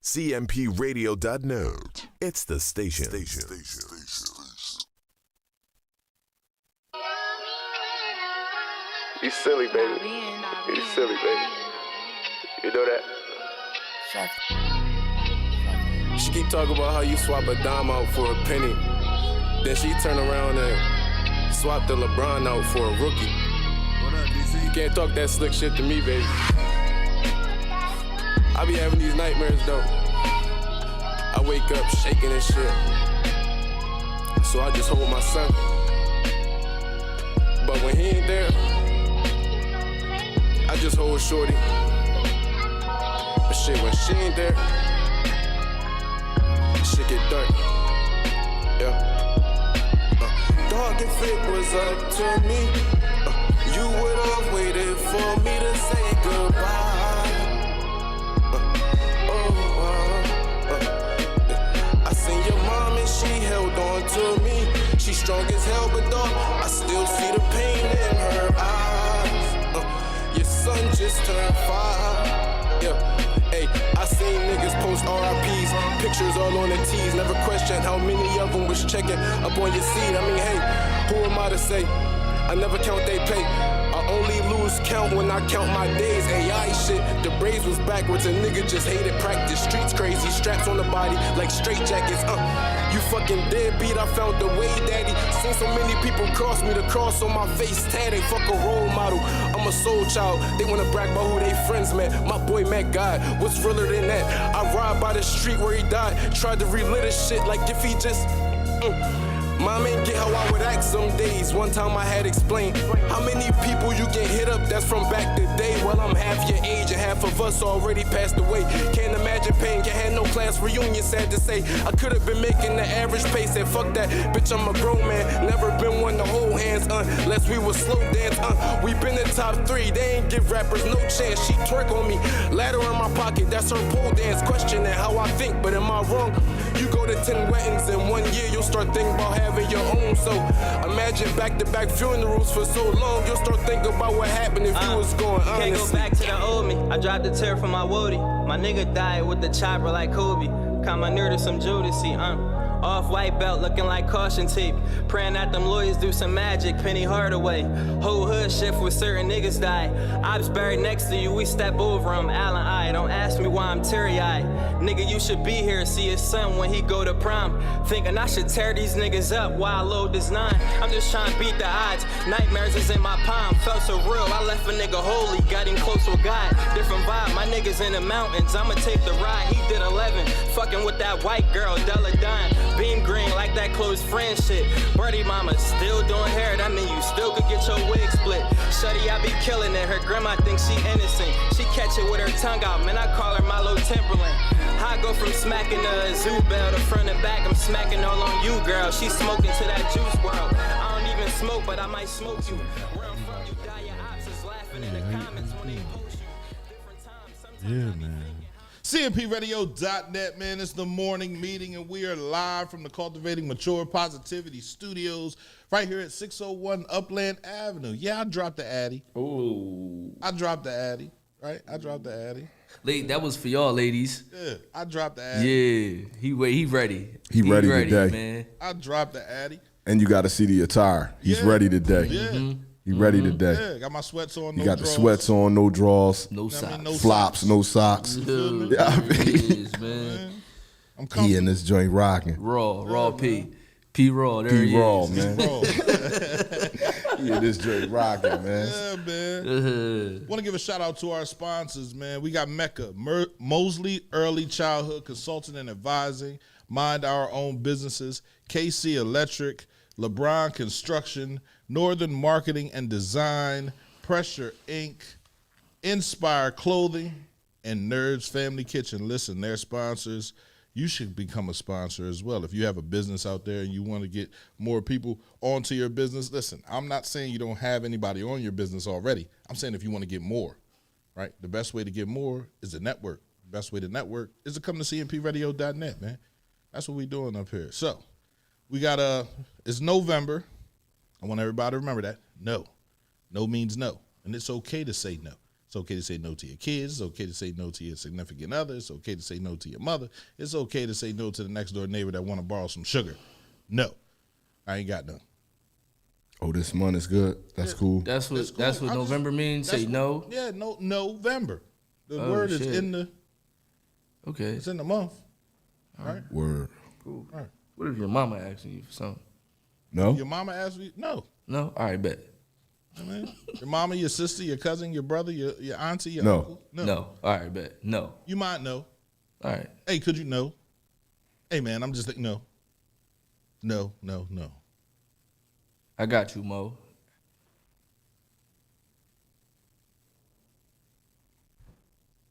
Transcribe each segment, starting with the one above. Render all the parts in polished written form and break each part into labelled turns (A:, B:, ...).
A: cmpradio.net. It's the station.
B: You silly, baby. You silly, baby. You know that? She keep talking about how you swap a dime out for a penny. Then she turn around and swap the LeBron out for a rookie.
C: What up, DC?
B: You can't talk that slick shit to me, baby. I be having these nightmares, though. I wake up shaking and shit. So I just hold my son. But when he ain't there, I just hold shorty. But shit, when she ain't there, shit get dark. Yeah. Dog, if it was up to me, you would have waited for me to say goodbye. I seen your mom and she held on to me. She strong as hell, but dog, I still see the pain in her eyes. Your son just turned 5. Yeah. Hey, I seen niggas post RIPs, pictures all on the T's. Never questioned how many of them was checking up on your seed. I mean, hey, who am I to say? I never count they pay. I only lose count when I count my days. AI shit, the braids was backwards. A nigga just hated practice. Streets crazy, straps on the body like straight jackets. You fucking deadbeat, I found the way, daddy. Seen so many people cross me, the cross on my face tatted. Fuck a role model, I'm a soul child. They wanna brag about who they friends met. My boy met God, what's realer than that? I ride by the street where he died. Tried to relive this shit like if he just Mom ain't get how I would act some days. One time I had explained how many people you can hit up that's from back the day. Well, I'm half your age and half of us already passed away. Can't imagine pain, can't have no class reunion, sad to say. I could have been making the average pace, said fuck that, bitch, I'm a grown man. Never been one to hold hands, unless we was slow dance, We been the top 3, they ain't give rappers no chance. She twerk on me, ladder in my pocket, that's her pole dance. Questioning how I think, but am I wrong? You go to 10 weddings in 1 year, you'll start thinking about having your own. So imagine back-to-back funerals for so long, you'll start thinking about what happened if you was going honestly.
D: Can't go back to the old me. I dropped a tear from my woody. My nigga died with the chopper like Kobe. Caught my near to some Jodeci, Off-white belt looking like caution tape. Praying that them lawyers do some magic, Penny Hardaway. Whole hood shift with certain niggas die. Ops buried next to you, we step over him, Allen I. Don't ask me why I'm teary-eyed. Nigga, you should be here, see his son when he go to prom. Thinking I should tear these niggas up while I load this 9. I'm just trying to beat the odds. Nightmares is in my palm, felt so real. I left a nigga holy, got him close with God. Different vibe, my niggas in the mountains. I'ma take the ride, he did 11. Fucking with that white girl, Della Dime. Beam green like that close friend shit. Birdie mama still doing hair, that mean you still could get your wig split. Shuddy, I be killing it, her grandma thinks she innocent. She catch it with her tongue out, man, I call her Milo Timberland. How I go from smacking a zoo bell to front and back, I'm smacking all on you, girl. She smoking to that juice world. I don't even smoke, but I might smoke you. Where I'm from, you die, your ops is laughing in the comments when they post you. Different times, sometimes
C: Yeah, man. CMPRadio.net, man. It's the morning meeting, and we are live from the Cultivating Mature Positivity Studios right here at 601 Upland Avenue. Yeah, I dropped the Addy.
E: Ooh.
C: I dropped the Addy, right? I dropped the Addy.
E: That was for y'all, ladies.
C: Yeah, I dropped the Addy.
E: Yeah, he ready.
F: He ready today.
E: Man.
C: I dropped the Addy.
F: And you got to see the attire. He's ready today.
C: Yeah.
F: He ready today.
C: Yeah, got my sweats on,
F: You
C: no
F: got
C: drawers.
F: the sweats on, no drawers,
E: No socks.
C: no
F: flops, no socks.
C: Dude.
F: Yeah, I mean,
E: Yes, man.
C: I'm comfortable.
F: he in this joint rocking.
E: Raw P. P Raw, there he
F: P Raw,
E: is.
F: man.
C: Bro.
F: He in this joint rocking, man.
C: Yeah, man. Want to give a shout out to our sponsors, man. We got Mecca, Mosley Early Childhood Consulting and Advising, Mind Our Own Businesses, KC Electric, LeBron Construction, Northern Marketing and Design, Pressure Inc., Inspire Clothing, and Nerds Family Kitchen. Listen, they're sponsors. You should become a sponsor as well. If you have a business out there and you want to get more people onto your business, listen, I'm not saying you don't have anybody on your business already. I'm saying if you want to get more, right? The best way to get more is to network. The best way to network is to come to cmpradio.net, man. That's what we're doing up here. So we got it's November. I want everybody to remember that. No. No means no. And it's okay to say no. It's okay to say no to your kids. It's okay to say no to your significant other. It's okay to say no to your mother. It's okay to say no to the next door neighbor that want to borrow some sugar. No, I ain't got none.
F: Oh, this month is good. That's cool.
E: That's what
C: It's cool.
E: that's what November means. Say no.
C: Yeah, no, November. The
E: Oh,
C: word is
E: shit.
C: in the.
E: Okay.
C: It's in the month. All right.
F: Word.
E: Cool.
C: All right.
E: What if your mama asking you for something?
F: No?
C: Your mama asked me. No.
E: No. All right, bet.
C: I mean, your mama, your sister, your cousin, your brother, your auntie, your
F: No.
C: uncle.
E: No. All right, bet. No.
C: You might know.
E: All right.
C: Hey, could you know? Hey, man, I'm just thinking, no. No.
E: I got you, Mo.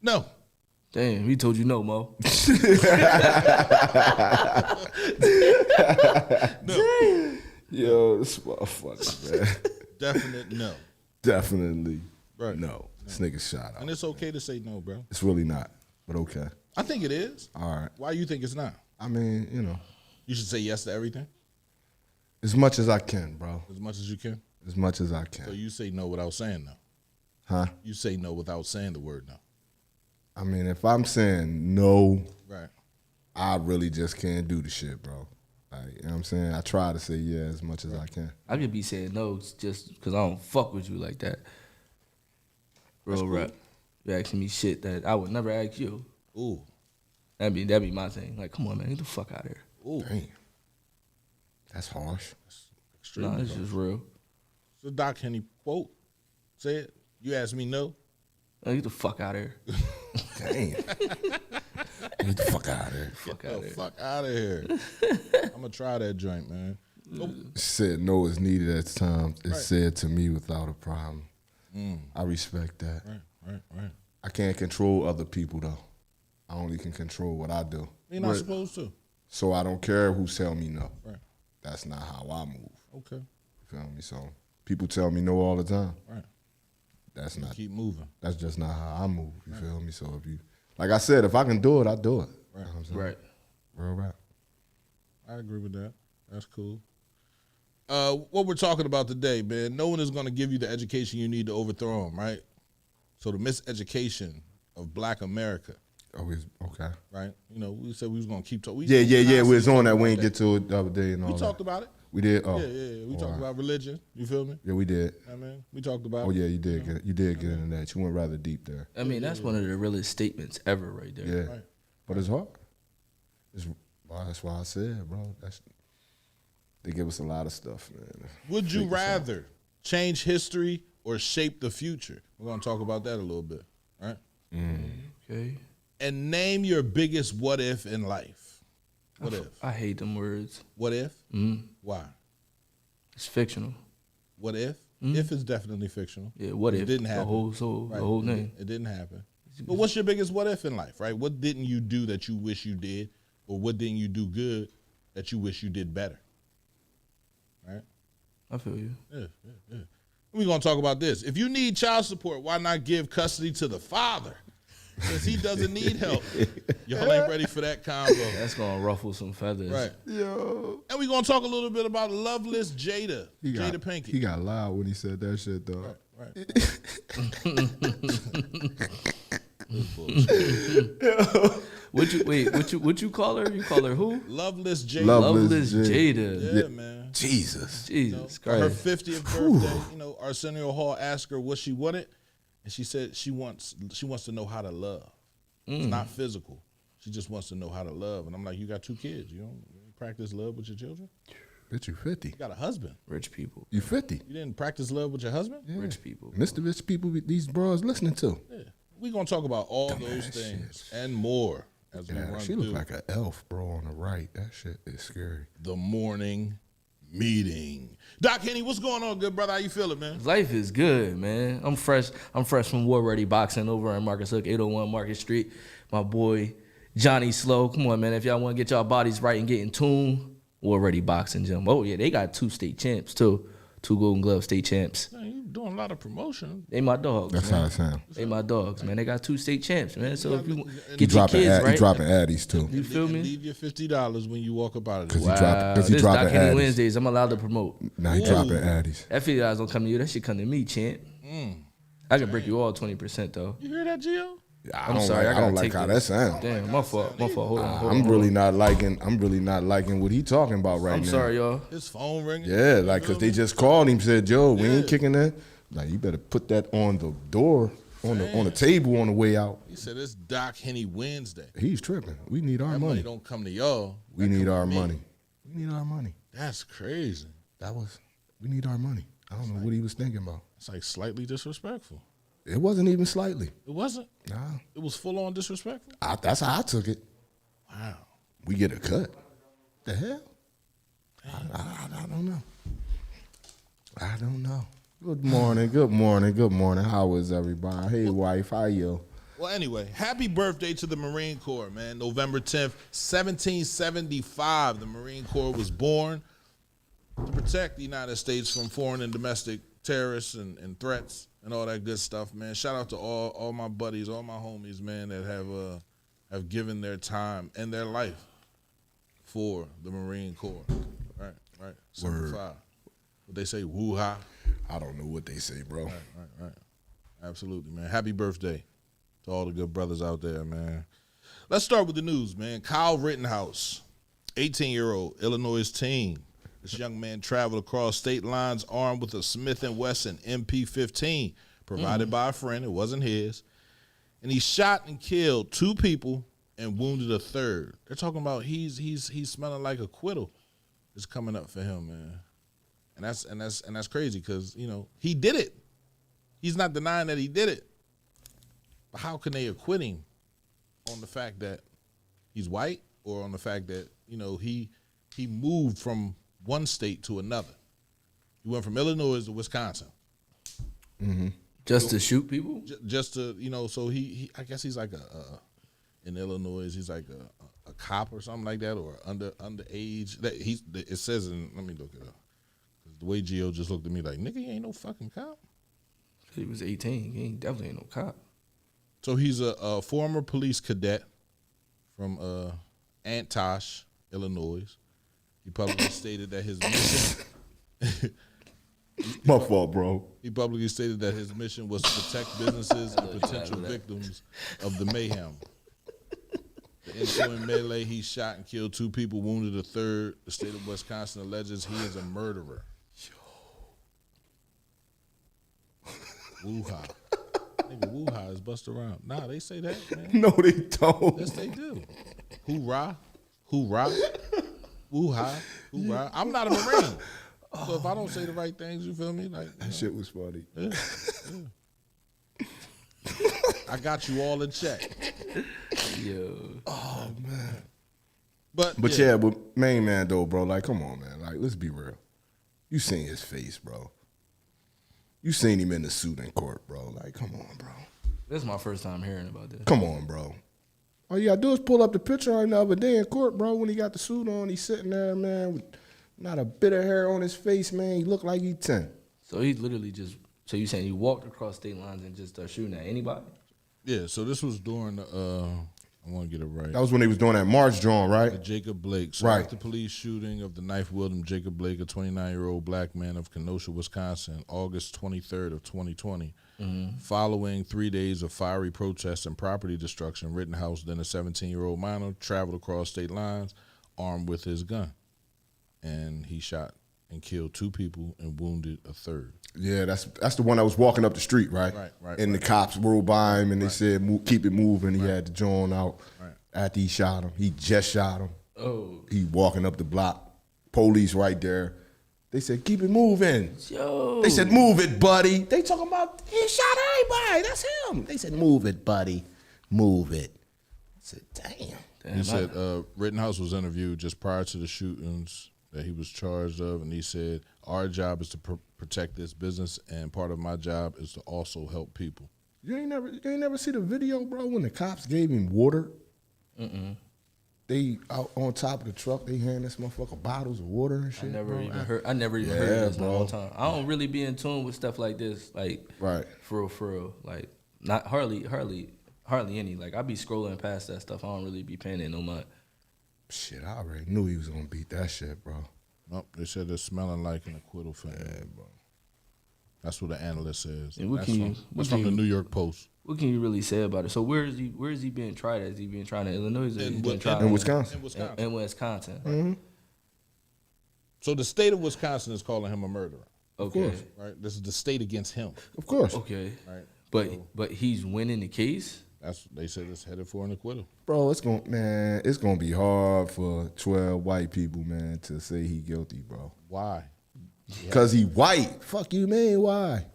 C: No.
E: Damn, he told you no, Mo.
F: Yo, this motherfucker, man.
C: Definite no.
F: Definitely.
C: Right.
F: No. This nigga's shot out.
C: And it's okay to say no, bro.
F: It's really not, but okay.
C: I think it is.
F: All right.
C: Why you think it's not?
F: I mean, you know,
C: You should say yes to everything
F: as much as I can, bro.
C: as much as you can.
F: As much as I
C: So
F: can.
C: you say no without saying no.
F: Huh?
C: You say no without saying the word no.
F: I mean, if I'm saying no,
C: Right.
F: I really just can't do the shit, bro. Like, you know what I'm saying? I try to say yeah as much as I can.
E: I could be saying no just because I don't fuck with you like that. Real rap. You asking me shit that I would never ask you.
C: Ooh.
E: That'd be my thing. Like, come on, man, get the fuck out of here.
C: Ooh.
F: Damn. That's harsh.
C: Extremely.
E: Nah, it's just real.
C: So Doc Henny quote. Say it. You ask me no.
E: Like, get the fuck out of here.
F: Damn. Get the fuck out of here.
E: Fuck
C: Get
E: out of
C: the
E: here.
C: fuck out of here. I'm gonna try that joint, man. Oh,
F: Said no is needed at times. It's
C: Right.
F: said to me without a problem. I respect that.
C: right.
F: I can't control other people though. I only can control what I do.
C: You're not supposed to.
F: So I don't care who tell me no.
C: Right.
F: That's not how I move.
C: Okay.
F: You feel me? So people tell me no all the time.
C: Right.
F: That's not.
C: Keep moving.
F: That's just not how I move. You feel me? So if you, like I said, if I can do it, I do it.
C: Right.
F: You know what I'm saying?
E: Right.
F: Real rap.
C: I agree with that. That's cool. What we're talking about today, man, no one is going to give you the education you need to overthrow them, right? So the miseducation of Black America,
F: Always okay.
C: right? You know, we said we was going to keep talking.
F: Yeah. We was on that. We didn't get to it the other day and all
C: We
F: that.
C: talked about it.
F: We did. Oh.
C: Yeah. We
F: All
C: talked
F: right.
C: about religion. You feel me?
F: Yeah, we did.
C: I mean, we talked about
F: Oh
C: it.
F: yeah, you did get. You did get into that. You went rather deep there.
E: I mean, that's one of the realest statements ever right there.
F: Yeah.
C: Right.
F: But it's hard. Well, that's why I said, bro. They give us a lot of stuff, man.
C: Would you
F: Figure something.
C: rather change history or shape the future? We're going to talk about that a little bit, right?
E: Okay.
C: And name your biggest what if in life. What if?
E: I hate them words.
C: What if?
E: Mm.
C: Why?
E: It's fictional.
C: What if? If is definitely fictional.
E: Yeah, what
C: It
E: if?
C: didn't happen.
E: The whole name.
C: It didn't happen. But what's your biggest what if in life, right? What didn't you do that you wish you did? Or what didn't you do good that you wish you did better? Right?
E: I feel you.
C: Yeah. We're going to talk about this. If you need child support, why not give custody to the father? Because he doesn't need help. Y'all ain't ready for that combo.
E: That's gonna ruffle some feathers.
C: Right.
F: Yo.
C: And we're going to talk a little bit about loveless Jada. Jada Pinkett.
F: He got loud when he said that shit, though.
C: Right.
E: What you call her? You call her who?
C: Loveless Jada.
F: Loveless
E: Loveless
F: Jada.
E: Jada.
C: Yeah, man.
F: Jesus.
E: Jesus
C: For her
E: Christ.
C: 50th birthday, Arsenio Hall asked her what she wanted, and she said she wants to know how to love. It's not physical. She just wants to know how to love. And I'm like, you got 2 kids. You don't practice love with your children?
F: Bitch, you 50.
C: You got a husband.
E: Rich people.
F: You 50.
C: You didn't practice love with your husband?
F: Yeah.
E: Rich people.
F: Mr. Rich people these bros listening to.
C: Yeah. We're going to talk about all
F: Dumbass
C: those things
F: shit.
C: and more as we
F: Yeah,
C: run
F: she
C: through
F: look like an elf, bro, on the right. That shit is scary.
C: the morning meeting. Doc Henny, what's going on, good brother? How you feeling, man?
E: Life is good, man. I'm fresh from War Ready Boxing over in Marcus Hook, 801 Market Street. My boy Johnny Slow. Come on, man. If y'all want to get y'all bodies right and get in tune, War Ready Boxing Gym. Oh, yeah, they got 2 state champs, too. 2 Golden Glove state champs.
C: Man, you doing a lot of promotion.
E: They my dogs,
F: That's
E: man.
F: how it sounds.
E: They my dogs, man. They got 2 state champs, man. So if you
C: You
E: get your kids
F: He
E: right,
F: dropping addies, too.
E: you feel me?
C: Leave your $50 when you walk up out of
F: Because
C: there.
F: he
E: This
F: dropping
E: Doc Henny
F: addies.
E: Wednesdays, I'm allowed to promote.
F: Now he dropping addies.
E: That $50 don't come to you. That shit come to me, champ. I can break you all 20% though.
C: You hear that, Gio?
F: I
E: I'm
F: don't
E: sorry,
F: like,
E: I
F: I don't
E: gotta
F: like
E: take
F: how
E: the-
F: that sounds.
E: Damn, my fault. Hold on.
F: I'm really not liking what he talking about right now.
E: I'm sorry, y'all.
C: His phone ringing.
F: Yeah, like, because they just called him, said, yo, we ain't kicking that. Like, you better put that on the door, on the table on the way out.
C: He said it's Doc Henny Wednesday.
F: He's tripping. We need our
C: That
F: money.
C: money don't come to y'all.
F: We
C: That
F: need
C: come
F: our
C: to me.
F: money. We need our money.
C: That's crazy.
F: We need our money. I don't know what he was thinking about.
C: It's like slightly disrespectful.
F: It wasn't even slightly.
C: It wasn't.
F: Nah.
C: It was full on disrespectful.
F: That's how I took it.
C: Wow.
F: We get a cut. The hell? I don't know. I don't know. Good morning. How is everybody? Hey, wife, how you?
C: Well, anyway, happy birthday to the Marine Corps, man. November 10th, 1775, the Marine Corps was born to protect the United States from foreign and domestic terrorists and threats and all that good stuff, man. Shout out to all my buddies, all my homies, man, that have given their time and their life for the Marine Corps. Right. 75. What they say, woo-ha.
F: I don't know what they say, bro.
C: Right. Absolutely, man. Happy birthday to all the good brothers out there, man. Let's start with the news, man. Kyle Rittenhouse, 18-year-old Illinois teen. This young man traveled across state lines armed with a Smith & Wesson MP-15 provided by a friend. It wasn't his. And he shot and killed 2 people and wounded a third. They're talking about he's smelling like acquittal is coming up for him, man. And that's crazy because, you know, he did it. He's not denying that he did it. But how can they acquit him on the fact that he's white or on the fact that, you know, he moved from one state to another? He went from Illinois to Wisconsin.
F: Mm-hmm.
E: Just to shoot people?
C: Just to, you know, so he I guess he's like in Illinois, he's like a cop or something like that, or underage. That it says in, let me look it up. The way Gio just looked at me like, nigga, you ain't no fucking cop.
E: He was 18. He definitely ain't no cop.
C: So he's a former police cadet from Antosh, Illinois. He publicly stated that his mission.
F: My fault, bro.
C: He publicly stated that his mission was to protect businesses and potential victims of the mayhem. The ensuing melee, he shot and killed 2 people, wounded a third. The state of Wisconsin alleges he is a murderer. Woo-ha. Nigga, woo-ha is bust around. Nah, they say that, man.
F: No, they don't.
C: Yes, they do. Hoorah. Hoorah. Woo-ha. Hoorah. I'm not a Marine. So if I don't say the right things, you feel me? Like
F: That shit was funny.
C: yeah. I got you all in check.
E: Yo.
F: Oh, man.
C: But
F: main man, though, bro, like, come on, man. Like, let's be real. You seen his face, bro. You seen him in the suit in court, bro. Like, come on, bro.
E: This is my first time hearing about this.
F: Come on, bro. All you gotta do is pull up the picture right now. But day in court, bro, when he got the suit on, he's sitting there, man, with not a bit of hair on his face, man. He looked like he's 10.
E: So he literally so you saying he walked across state lines and just started shooting at anybody?
C: yeah, so this was during I want to get it right.
F: That was when he was doing that March drawing, right?
C: The Jacob Blake. So
F: Right.
C: after police shooting of the knife-wielding Jacob Blake, a 29-year-old black man of Kenosha, Wisconsin, August 23rd of 2020, following 3 days of fiery protests and property destruction, Rittenhouse, then a 17-year-old minor, traveled across state lines armed with his gun. And he shot and killed 2 people and wounded a third.
F: Yeah, that's the one that was walking up the street, right?
C: Right.
F: And the cops rolled by him and they said, keep it moving. He had the joint out.
C: Right.
F: After he shot him, he just shot him.
E: Oh.
F: He walking up the block. Police right there. They said, keep it moving.
E: Yo.
F: They said, move it, buddy. They talking about, he shot everybody. That's him. They said, move it, buddy. Move it. I said, damn.
C: He said Rittenhouse was interviewed just prior to the shootings that he was charged of, and he said, our job is to protect this business, and part of my job is to also help people.
F: You ain't never see the video, bro, when the cops gave him water? They out on top of the truck, they hand this motherfucker bottles of water and shit.
E: I never even
F: bro.
E: heard this in a
F: bro.
E: long time. I don't really be in tune with stuff like this. Like
F: Right.
E: For real. Like not hardly any. Like I be scrolling past that stuff. I don't really be paying it no mind.
F: Shit, I already knew he was gonna beat that shit, bro.
C: Nope, they said they're smelling like an acquittal for him.
F: Yeah, bro.
C: That's what the analyst says.
E: And
C: That's from the New York Post.
E: What can you really say about it? So where is he being tried at? Is he being tried in Illinois? Or
C: In
F: Wisconsin.
C: In
E: Wisconsin.
F: Mm-hmm.
C: So the state of Wisconsin is calling him a murderer.
E: Okay.
C: Right? This is the state against him.
F: Of course.
E: Okay.
C: Right.
E: But he's winning the case?
C: They said it's headed for an acquittal.
F: Bro, it's gonna be hard for 12 white people, man, to say he guilty, bro.
C: Why?
F: Cause he white. Fuck you, man. Why?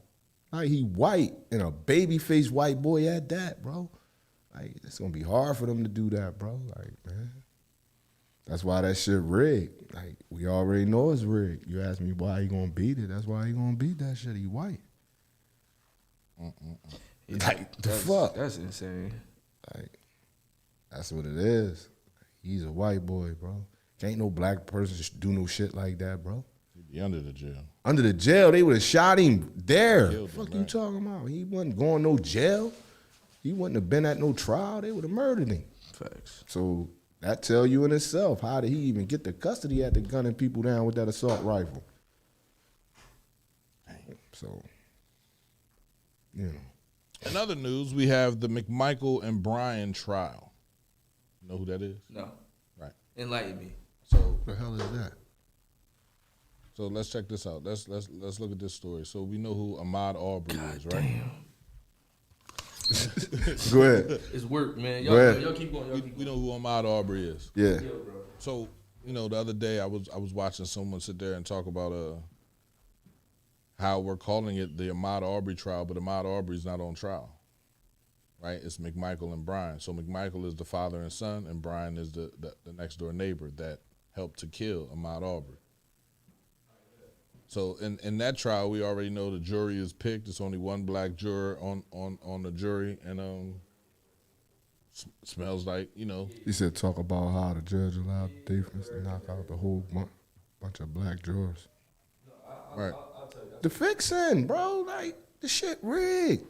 F: Like he white and a baby-faced white boy at that, bro. Like it's gonna be hard for them to do that, bro. Like, man. That's why that shit rigged. Like we already know it's rigged. You ask me why he gonna beat it. That's why he gonna beat that shit. He white. Like the fuck.
E: That's insane.
F: Like that's what it is. He's a white boy, bro. Can't no black person do no shit like that, bro.
C: He'd be under the jail.
F: Under the jail, they would have shot him there.
C: Killed him,
F: Fuck you
C: right.
F: talking about? He wasn't going no jail. He wouldn't have been at no trial. They would have murdered him.
E: Facts.
F: So that tell you in itself, how did he even get the custody at the gunning people down with that assault rifle? So, you know.
C: In other news, we have the McMichael and Brian trial. You know who that is?
E: No.
C: Right.
E: Enlighten me.
C: So
F: What the hell is that?
C: So let's check this out. Let's look at this story. So we know who Ahmaud Arbery is, right?
E: Damn.
F: Go ahead.
E: It's work, man.
F: Go ahead.
E: Y'all keep going.
C: We know who Ahmaud Arbery is.
F: Yeah.
C: So the other day I was watching someone sit there and talk about how we're calling it the Ahmaud Arbery trial, but Ahmaud Arbery's not on trial, right? It's McMichael and Brian. So McMichael is the father and son, and Brian is the next door neighbor that helped to kill Ahmaud Arbery. So in that trial, we already know the jury is picked. It's only one black juror on the jury, and smells like,
F: He said talk about how the judge allowed the defense to knock out the whole bunch of black jurors.
C: right.
F: The fixing, bro. Like, the shit rigged.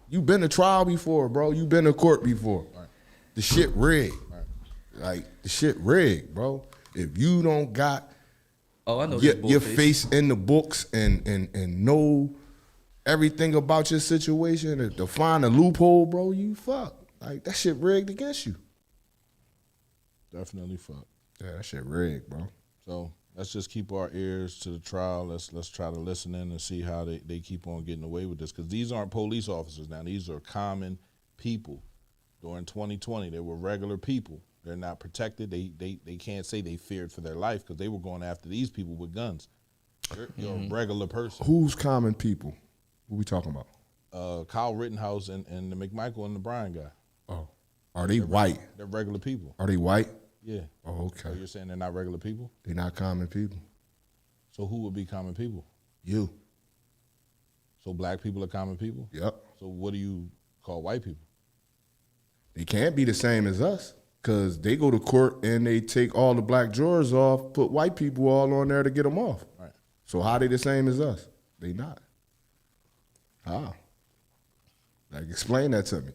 F: You been to trial before, bro. You been to court before.
C: Right.
F: The shit rigged.
C: Right.
F: Like, the shit rigged, bro. If you don't got
E: I know
F: your face in the books and know everything about your situation and to find a loophole, bro, you fuck. Like, that shit rigged against you.
C: Definitely fuck.
F: Yeah, that shit rigged, bro.
C: So let's just keep our ears to the trial. Let's try to listen in and see how they keep on getting away with this. Because these aren't police officers now. These are common people. During 2020, they were regular people. They're not protected. They can't say they feared for their life because they were going after these people with guns. You're a regular person.
F: Who's common people? What we talking about?
C: Kyle Rittenhouse and the McMichael and the Brian guy.
F: Oh. Are they white?
C: They're regular people.
F: Are they white?
C: Yeah.
F: Oh,
C: So
F: okay.
C: you're saying they're not regular people?
F: They're not common people.
C: So who would be common people?
F: You.
C: So black people are common people?
F: Yep.
C: So what do you call white people?
F: They can't be the same as us because they go to court and they take all the black jurors off, put white people all on there to get them off.
C: Right.
F: So how they the same as us? They not. How? Like, explain that to me.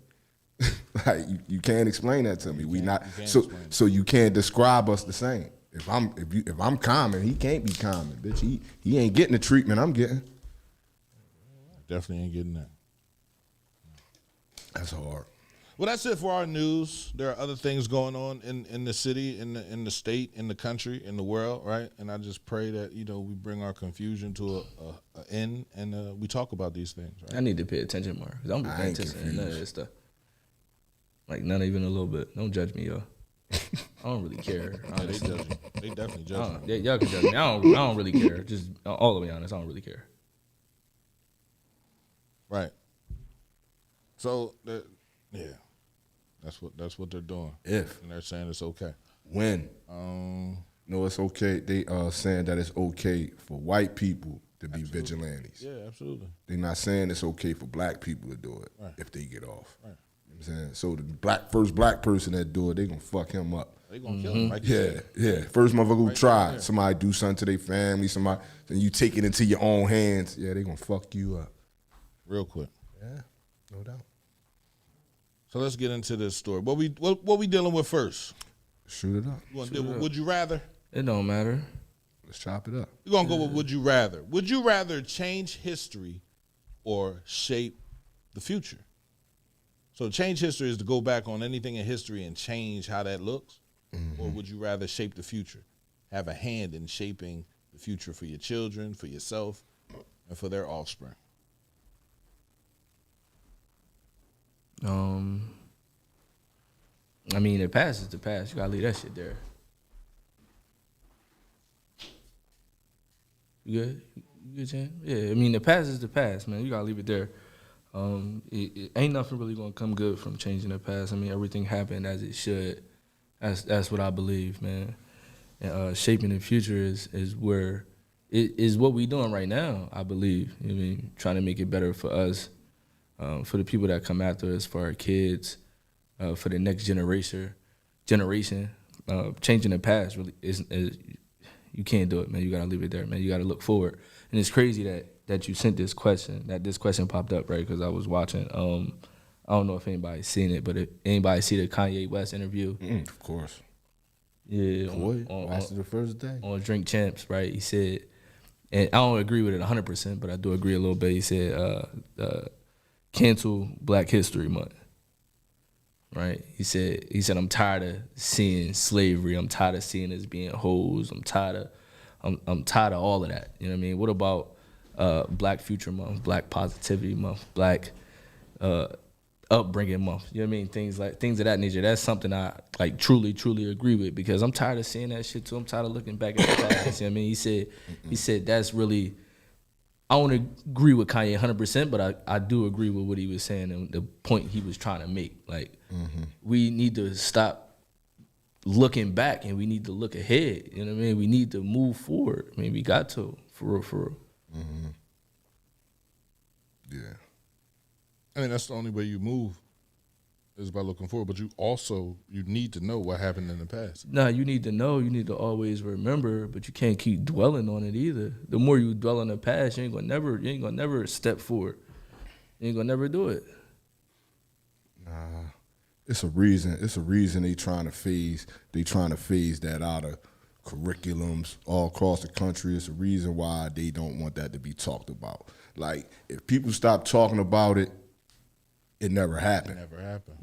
F: Like, you can't explain that to me. We not so you can't describe us the same. If I'm common, he can't be common, bitch. He ain't getting the treatment I'm getting.
C: Definitely ain't getting that.
F: That's hard.
C: Well, that's it for our news. There are other things going on in the city, in the state, in the country, in the world, right? And I just pray that we bring our confusion to a end and we talk about these things. Right?
E: I need to pay attention more because I'm paying attention to none of this stuff. Like, not even a little bit. Don't judge me, y'all. I don't really care.
C: Yeah, they judge you. They definitely judge you.
E: Y'all can judge me. I don't really care. Just all the way honest, I don't really care.
C: Right. So yeah, that's what they're doing. And they're saying it's okay.
F: When? No, it's okay. They are saying that it's okay for white people to be vigilantes.
C: Yeah, absolutely.
F: They're not saying it's okay for black people to do it if they get off. Right. You know what I'm saying? So the first black person that do it, they gonna fuck him up.
C: They gonna kill him. Like you said.
F: Yeah. First motherfucker who try, somebody do something to their family, somebody, then you take it into your own hands. Yeah, they gonna fuck you up.
C: Real quick.
F: Yeah, no doubt.
C: So let's get into this story. What we dealing with first?
F: Shoot it up.
C: You want to deal with Would You Rather?
E: It don't matter.
F: Let's chop it up.
C: We're gonna go with would you rather. Would you rather change history or shape the future? So change history is to go back on anything in history and change how that looks, or would you rather shape the future, have a hand in shaping the future for your children, for yourself, and for their offspring?
E: I mean, the past is the past. You gotta leave that shit there. You good? You good, Jan? Yeah, I mean, the past is the past, man. You gotta leave it there. It ain't nothing really gonna come good from changing the past. I mean, everything happened as it should. That's what I believe, man. And shaping the future is where it is what we doing right now. I believe. I mean, trying to make it better for us, for the people that come after us, for our kids, for the next generation. Changing the past really is you can't do it, man. You gotta leave it there, man. You gotta look forward. And it's crazy that you sent this question, that this question popped up, right? Because I was watching. I don't know if anybody's seen it, but if anybody see the Kanye West interview?
F: Of course.
E: Yeah,
F: watched it the first day
E: on Drink Champs, right? He said, and I don't agree with it 100%, but I do agree a little bit. He said, cancel Black History Month. Right? He said, I'm tired of seeing slavery. I'm tired of seeing us being hoes. I'm tired of all of that. You know what I mean? What about Black Future Month, Black Positivity Month, Black Upbringing Month? You know what I mean? Things of that nature. That's something I like truly agree with, because I'm tired of seeing that shit too. I'm tired of looking back at the past. You know what I mean? He said that's really, I don't agree with Kanye 100%, but I do agree with what he was saying and the point he was trying to make. Like, we need to stop looking back and we need to look ahead. You know what I mean? We need to move forward. I mean, we got to, for real.
F: Yeah.
C: I mean, that's the only way you move is by looking forward. But you need to know what happened in the past.
E: Nah, you need to know. You need to always remember, but you can't keep dwelling on it either. The more you dwell on the past, you ain't gonna never step forward. You ain't gonna never do it.
F: Nah, it's a reason. It's a reason they trying to phase that out of curriculums all across the country. It's a reason why they don't want that to be talked about. Like, if people stop talking about it, it never happened.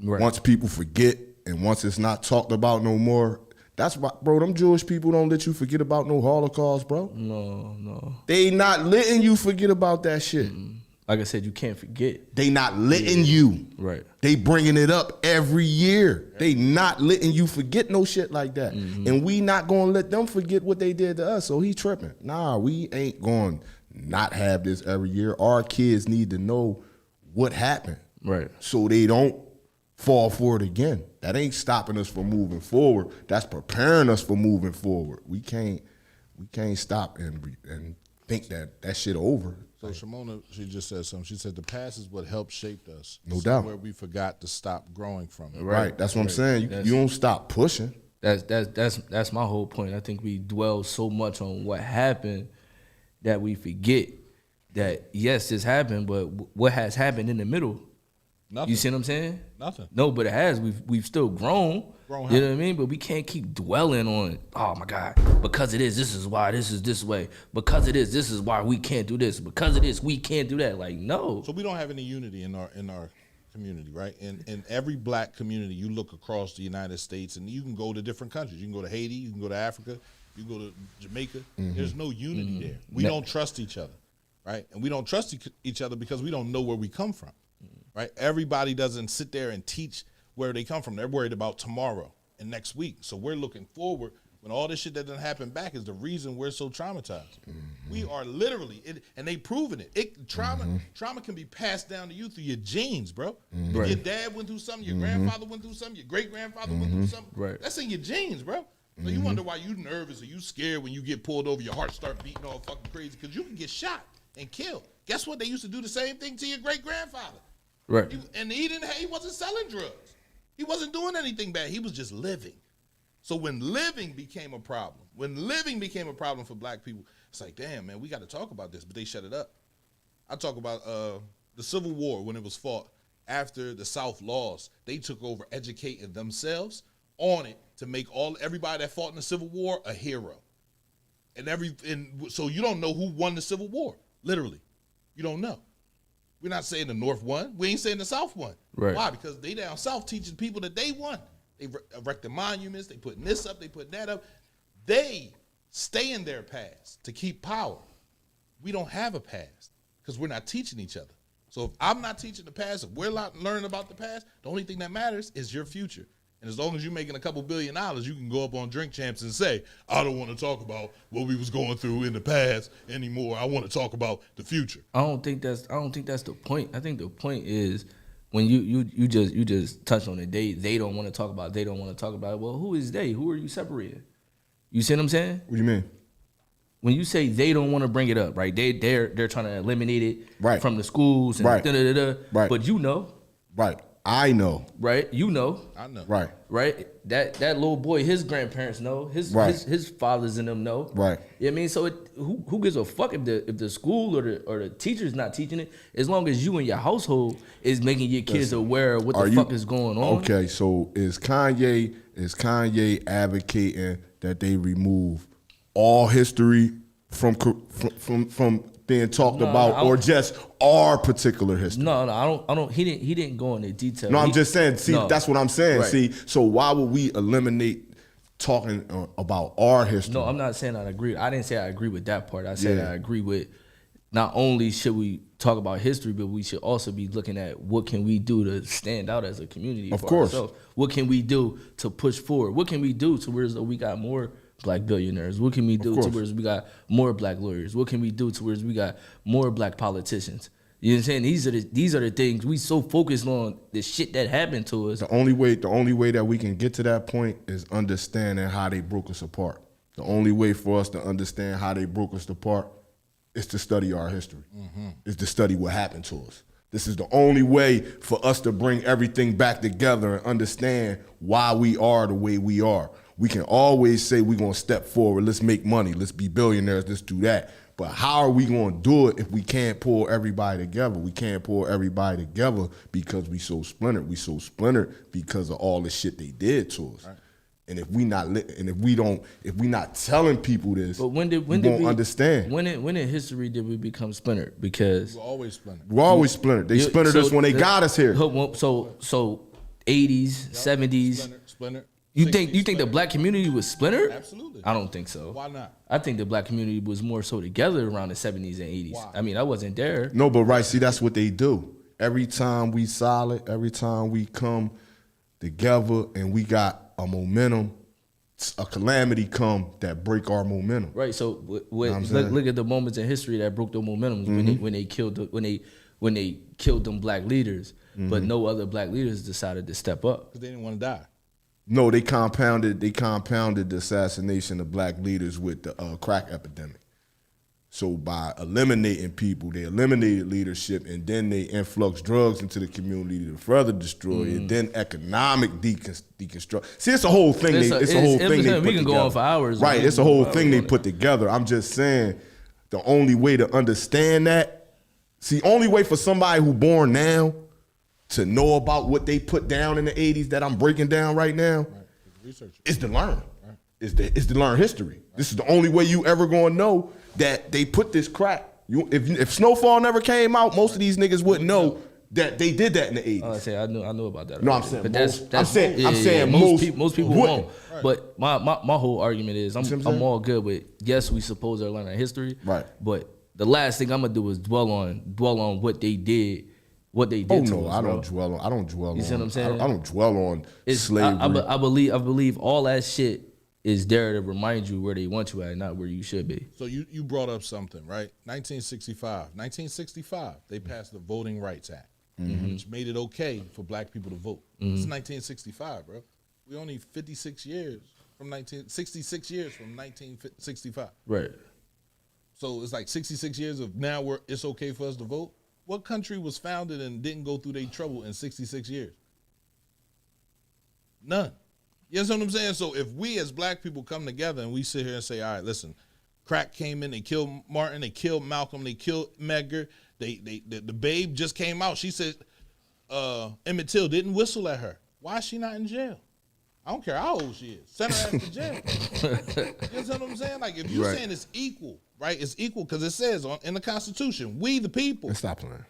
E: Right.
F: Once people forget and once it's not talked about no more, that's why, bro, them Jewish people don't let you forget about no Holocaust, bro.
E: No.
F: They not letting you forget about that shit.
E: Like I said, you can't forget.
F: They not letting you.
E: Right.
F: They bringing it up every year. They not letting you forget no shit like that. And we not going to let them forget what they did to us, so he tripping. Nah, we ain't going to not have this every year. Our kids need to know what happened.
E: Right.
F: So they don't fall for it again. That ain't stopping us from moving forward. That's preparing us for moving forward. We can't stop and think that shit over.
C: So Shimona, she just said something. She said the past is what helped shape us.
F: No doubt.
C: Where we forgot to stop growing from it.
F: Right. That's what I'm saying. You don't stop pushing.
E: That's my whole point. I think we dwell so much on what happened that we forget that, yes, this happened, but what has happened in the middle?
C: Nothing.
E: You see what I'm saying?
C: Nothing.
E: No, but it has. We've still grown.
C: Grown
E: You
C: how?
E: know what I mean? But we can't keep dwelling on, oh my God, because it is, this is why this is this way. Because it is, this is why we can't do this. Because of this, we can't do that. Like, no.
C: So we don't have any unity in our community, right? In every black community, you look across the United States, and you can go to different countries. You can go to Haiti, you can go to Africa, you can go to Jamaica. There's no unity there. We don't trust each other, right? And we don't trust each other because we don't know where we come from, right? Everybody doesn't sit there and teach where they come from. They're worried about tomorrow and next week. So we're looking forward when all this shit that doesn't happen back is the reason we're so traumatized. We are literally, and they proven it. Trauma can be passed down to you through your genes, bro. If
E: Right.
C: your dad went through something, your grandfather went through something, your great-grandfather went through something.
E: Right.
C: That's in your genes, bro. So you wonder why you nervous or you scared when you get pulled over, your heart start beating all fucking crazy, because you can get shot and killed. Guess what? They used to do the same thing to your great-grandfather.
E: Right.
C: He wasn't selling drugs. He wasn't doing anything bad. He was just living. So when living became a problem, for black people, it's like, damn, man, we got to talk about this, but they shut it up. I talk about the Civil War when it was fought after the South lost. They took over educating themselves on it to make everybody that fought in the Civil War a hero. And so you don't know who won the Civil War. Literally, you don't know. We're not saying the North won. We ain't saying the South won.
E: Right.
C: Why? Because they down South teaching people that they won. They erecting monuments. They putting this up. They putting that up. They stay in their past to keep power. We don't have a past because we're not teaching each other. So if I'm not teaching the past, if we're not learning about the past, the only thing that matters is your future. And as long as you're making a couple $1 billion, you can go up on Drink Champs and say, I don't want to talk about what we was going through in the past anymore. I want to talk about the future.
E: I don't think that's the point. I think the point is when you just touched on it. They don't want to talk about it. They don't want to talk about it. Well, who is they? Who are you separating? You see what I'm saying?
F: What do you mean?
E: When you say they don't want to bring it up, right? They're trying to eliminate it from the schools and
F: Right.
E: But you know.
F: Right. I know.
E: Right. You know.
C: I know.
F: Right.
E: Right. That little boy, his grandparents know. His fathers and them know.
F: Right.
E: You know what I mean? So who gives a fuck if the school or the teacher's not teaching it, as long as you and your household is making your kids aware of what the fuck is going on.
F: Okay, so is Kanye advocating that they remove all history from being talked about, or just our particular history?
E: No, I don't. He didn't go into detail.
F: No, I'm just saying. See, that's what I'm saying.
E: Right.
F: See, so why would we eliminate talking about our history?
E: No, I'm not saying I agree. I didn't say I agree with that part. I said I agree with. Not only should we talk about history, but we should also be looking at what can we do to stand out as a community.
F: Of course.
E: Ourselves. What can we do to push forward? What can we do to where we got more Black billionaires? What can we do to where we got more Black lawyers? What can we do to where we got more Black politicians? You know what I'm saying? These are the things we so focused on, the shit that happened to us.
F: The only way that we can get to that point is understanding how they broke us apart. The only way for us to understand how they broke us apart is to study our history. Is to study what happened to us. This is the only way for us to bring everything back together and understand why we are the way we are. We can always say we're going to step forward, let's make money, let's be billionaires, let's do that. But how are we going to do it if we can't pull everybody together? We can't pull everybody together because we so splintered. We so splintered because of all the shit they did to us. Right. And if we not telling people this,
E: but when did we
F: understand?
E: When in history did we become splintered? Because
C: we're always splintered.
F: We're always splintered. They splintered us when they got us here.
E: So 80s, 70s.
C: Splintered.
E: You think the Black community was splintered?
C: Absolutely.
E: I don't think so.
C: Why not?
E: I think the Black community was more so together around the 70s and 80s.
C: Why?
E: I mean, I wasn't there.
F: No, but right, see, that's what they do. Every time we solid, every time we come together and we got a momentum, a calamity come that break our momentum.
E: Right. So look at the moments in history that broke the momentum when they killed them Black leaders, but no other Black leaders decided to step up
C: because they didn't want to die.
F: No, they compounded the assassination of Black leaders with the crack epidemic. So by eliminating people, they eliminated leadership, and then they influx drugs into the community to further destroy it. Then economic deconstruct. See, it's a whole thing. It's a whole thing they put
E: we can
F: together.
E: go on for hours.
F: Right, it's a whole thing they put together. I'm just saying, the only way to understand that, only way for somebody who born now to know about what they put down in the 80s that I'm breaking down right now, is to learn. Right. Is to learn history. Right. This is the only way you ever gonna know that they put this crack. If Snowfall never came out, most of these niggas wouldn't know that they did that in the 80s.
E: I say I know about that.
F: No, I'm saying
E: but
F: I'm saying most
E: people
F: won't.
E: Right. But my whole argument is I'm all good with, yes, we supposed to learn our history.
F: Right.
E: But the last thing I'm gonna do is dwell on what they did. What they did to us,
F: I don't dwell on.
E: You see what I'm saying?
F: I don't dwell on slavery.
E: I believe all that shit is there to remind you where they want you at, not where you should be.
C: So you brought up something, right? 1965, they passed the Voting Rights Act, which made it okay for Black people to vote. It's 1965, bro. We only 66 years from 1965.
E: Right.
C: So it's like 66 years of now where it's okay for us to vote. What country was founded and didn't go through their trouble in 66 years? None. You know what I'm saying? So if we as Black people come together and we sit here and say, all right, listen, crack came in, they killed Martin, they killed Malcolm, they killed Medgar, the babe just came out. She said Emmett Till didn't whistle at her. Why is she not in jail? I don't care how old she is. Send her ass to jail. You understand what I'm saying? Like, if you're saying it's equal, right? It's equal because it says in the Constitution, we the people.
F: Let's stop playing.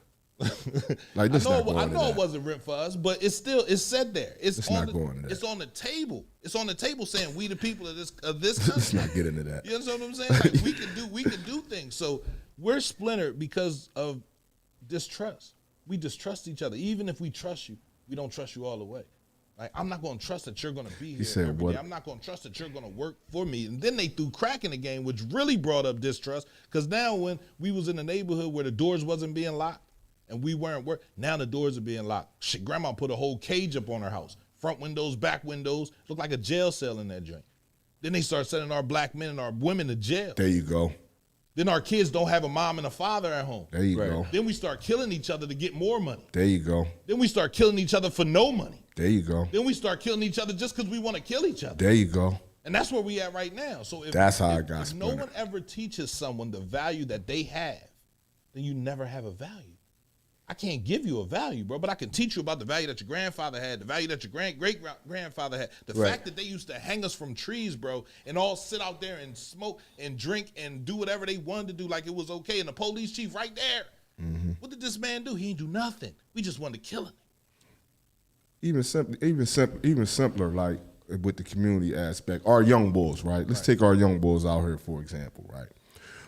F: Like, this
C: I know it wasn't written for us, but it's said there. It's
F: not going to that.
C: It's on the table. It's on the table saying we the people of this country.
F: Let's not get into that.
C: You understand what I'm saying? Like, we can do things. So we're splintered because of distrust. We distrust each other. Even if we trust you, we don't trust you all the way. Like, I'm not going to trust that you're going to be here every day. I'm not going to trust that you're going to work for me. And then they threw crack in the game, which really brought up distrust. Because now when we was in a neighborhood where the doors wasn't being locked and we weren't working, now the doors are being locked. Shit, grandma put a whole cage up on her house. Front windows, back windows. Looked like a jail cell in that joint. Then they start sending our black men and our women to jail.
F: There you go.
C: Then our kids don't have a mom and a father at home.
F: There you go.
C: Then we start killing each other to get more money.
F: There you go.
C: Then we start killing each other for no money.
F: There you go.
C: Then we start killing each other just because we want to kill each other.
F: There you go.
C: And that's where we at right now. So if no one ever teaches someone the value that they have, then you never have a value. I can't give you a value, bro, but I can teach you about the value that your grandfather had, the value that your great-grandfather had. The fact that they used to hang us from trees, bro, and all sit out there and smoke and drink and do whatever they wanted to do like it was okay. And the police chief right there. Mm-hmm. What did this man do? He didn't do nothing. We just wanted to kill him.
F: Even simpler, like with the community aspect, our young bulls, right? Let's take our young bulls out here, for example, right?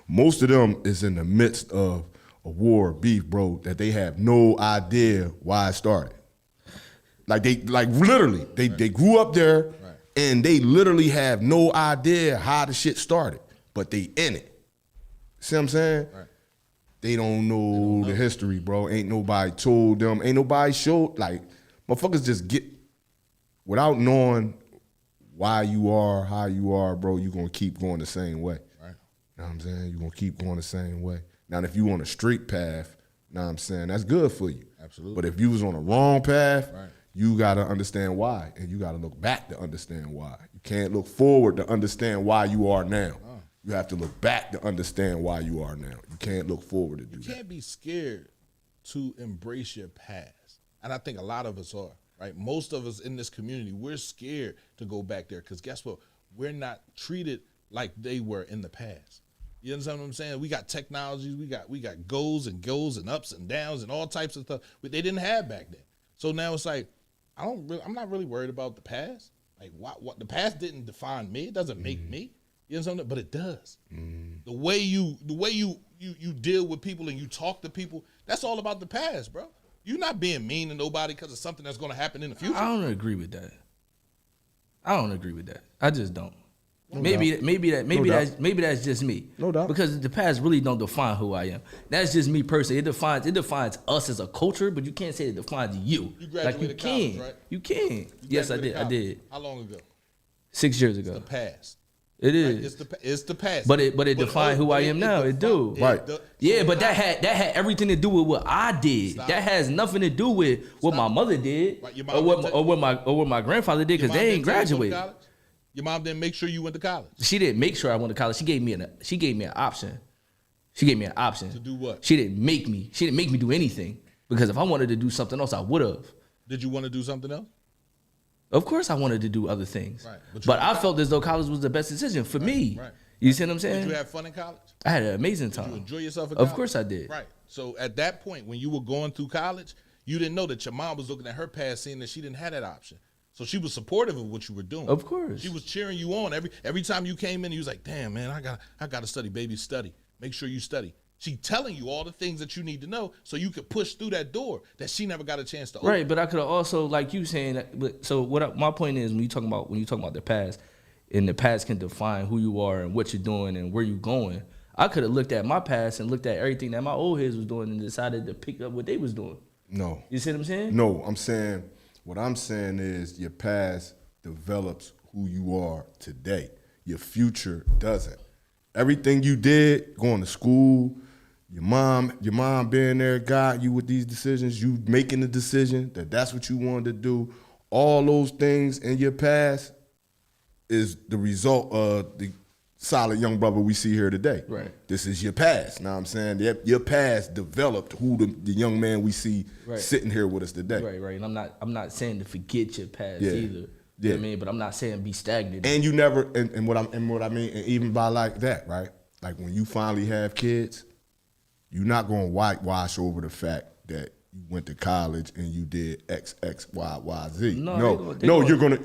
F: Most of them is in the midst of a war, beef, bro, that they have no idea why it started. Like they grew up there and they literally have no idea how the shit started, but they in it. See what I'm saying? Right. They don't know the history, bro. Ain't nobody told them. Ain't nobody showed. Like, motherfuckers just get, without knowing why you are, how you are, bro, you going to keep going the same way. Right. You know what I'm saying? You're going to keep going the same way. Now, if you on a straight path, you know what I'm saying, that's good for you. Absolutely. But if you was on a wrong path, you got to understand why, and you got to look back to understand why. You can't look forward to understand why you are now. You have to look back to understand why you are now. You can't look forward to do that.
C: You can't be scared to embrace your past. And I think a lot of us are, right? Most of us in this community, we're scared to go back there because guess what? We're not treated like they were in the past. You understand what I'm saying? We got technologies, we got goals and ups and downs and all types of stuff that they didn't have back then. So now it's like, I'm not really worried about the past. Like what the past didn't define me. It doesn't make me. You understand? But it does. The way you deal with people and you talk to people, that's all about the past, bro. You're not being mean to nobody because of something that's going to happen in the future.
E: I don't agree with that. I just don't. Maybe that's just me.
F: No doubt.
E: Because the past really don't define who I am. That's just me personally. It defines us as a culture, but you can't say it defines you.
C: You graduated college, right?
E: You can. Yes, I did.
C: How long ago?
E: 6 years ago.
C: It's the past.
E: It is.
C: It's the past.
E: But it defined who I am now. It do.
F: Right.
E: Yeah, but that had everything to do with what I did. That has nothing to do with what my mother did or what my grandfather did because they ain't graduated.
C: Your mom didn't make sure you went to college.
E: She didn't make sure I went to college. She gave me an option. To
C: do what?
E: She didn't make me do anything because if I wanted to do something else, I would have.
C: Did you want to do something else?
E: Of course I wanted to do other things.
C: Right.
E: But I felt as though college was the best decision for me. Right. You see what I'm saying?
C: Did you have fun in college?
E: I had an amazing time.
C: Did you enjoy yourself in college?
E: Of course I did.
C: Right. So at that point, when you were going through college, you didn't know that your mom was looking at her past, seeing that she didn't have that option. So she was supportive of what you were doing.
E: Of course.
C: She was cheering you on. Every time you came in, you was like, damn, man, I got to study, baby, study. Make sure you study. She telling you all the things that you need to know so you could push through that door that she never got a chance to open.
E: Right, but I could have also, like you saying, my point is when you talking about the past, and the past can define who you are and what you're doing and where you're going. I could have looked at my past and looked at everything that my old heads was doing and decided to pick up what they was doing.
F: No.
E: You see what I'm saying?
F: No, what I'm saying is your past develops who you are today. Your future doesn't. Everything you did, going to school, your mom being there, guiding you with these decisions, you making the decision that's what you wanted to do, all those things in your past is the result of the solid young brother we see here today.
E: Right.
F: This is your past. Know what I'm saying? Your past developed who the young man we see sitting here with us today.
E: Right. And I'm not saying to forget your past either. You know what I mean? But I'm not saying be stagnant.
F: And you never, and what I mean, and even by like that, right? Like when you finally have kids, you're not going to whitewash over the fact that you went to college and you did X, Y, Y, Z. No, you're gonna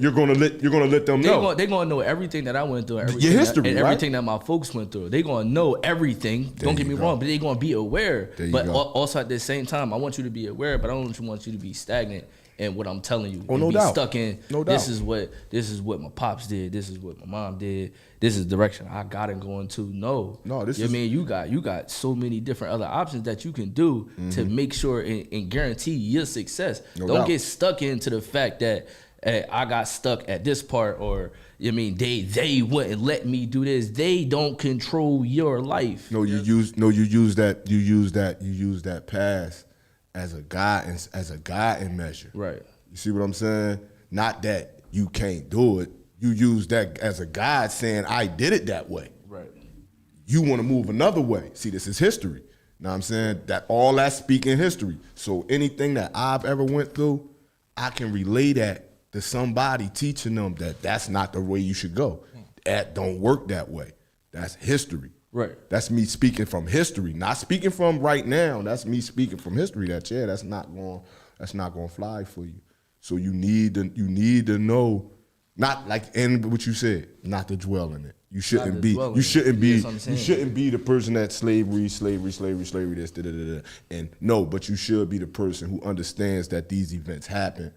F: let them know.
E: They're gonna know everything that I went through,
F: your history,
E: and everything that my folks went through. They're gonna know everything. Don't get me wrong, but they're gonna be aware. But also at the same time, I want you to be aware, but I don't want you to be stagnant. And what I'm telling you,
F: no
E: be
F: doubt.
E: Stuck in.
F: No
E: this
F: doubt.
E: This is what my pops did. This is what my mom did. This is the direction I got it going to. No,
F: this
E: is. I mean, you got so many different other options that you can do to make sure and guarantee your success. Don't get stuck into the fact that I got stuck at this part, or I mean, they wouldn't let me do this. They don't control your life.
F: You use that past as a guiding measure.
E: Right.
F: You see what I'm saying? Not that you can't do it. You use that as a guide saying, I did it that way.
E: Right.
F: You want to move another way. See, this is history. Know what I'm saying? All that's speaking history. So anything that I've ever went through, I can relay that to somebody teaching them that that's not the way you should go. That don't work that way. That's history.
E: Right.
F: That's me speaking from history, not speaking from right now. That's me speaking from history. That's not going to fly for you. So you need to know, not like and what you said, not to dwell in it. You shouldn't be the person that slavery, this, and no, but you should be the person who understands that these events happen.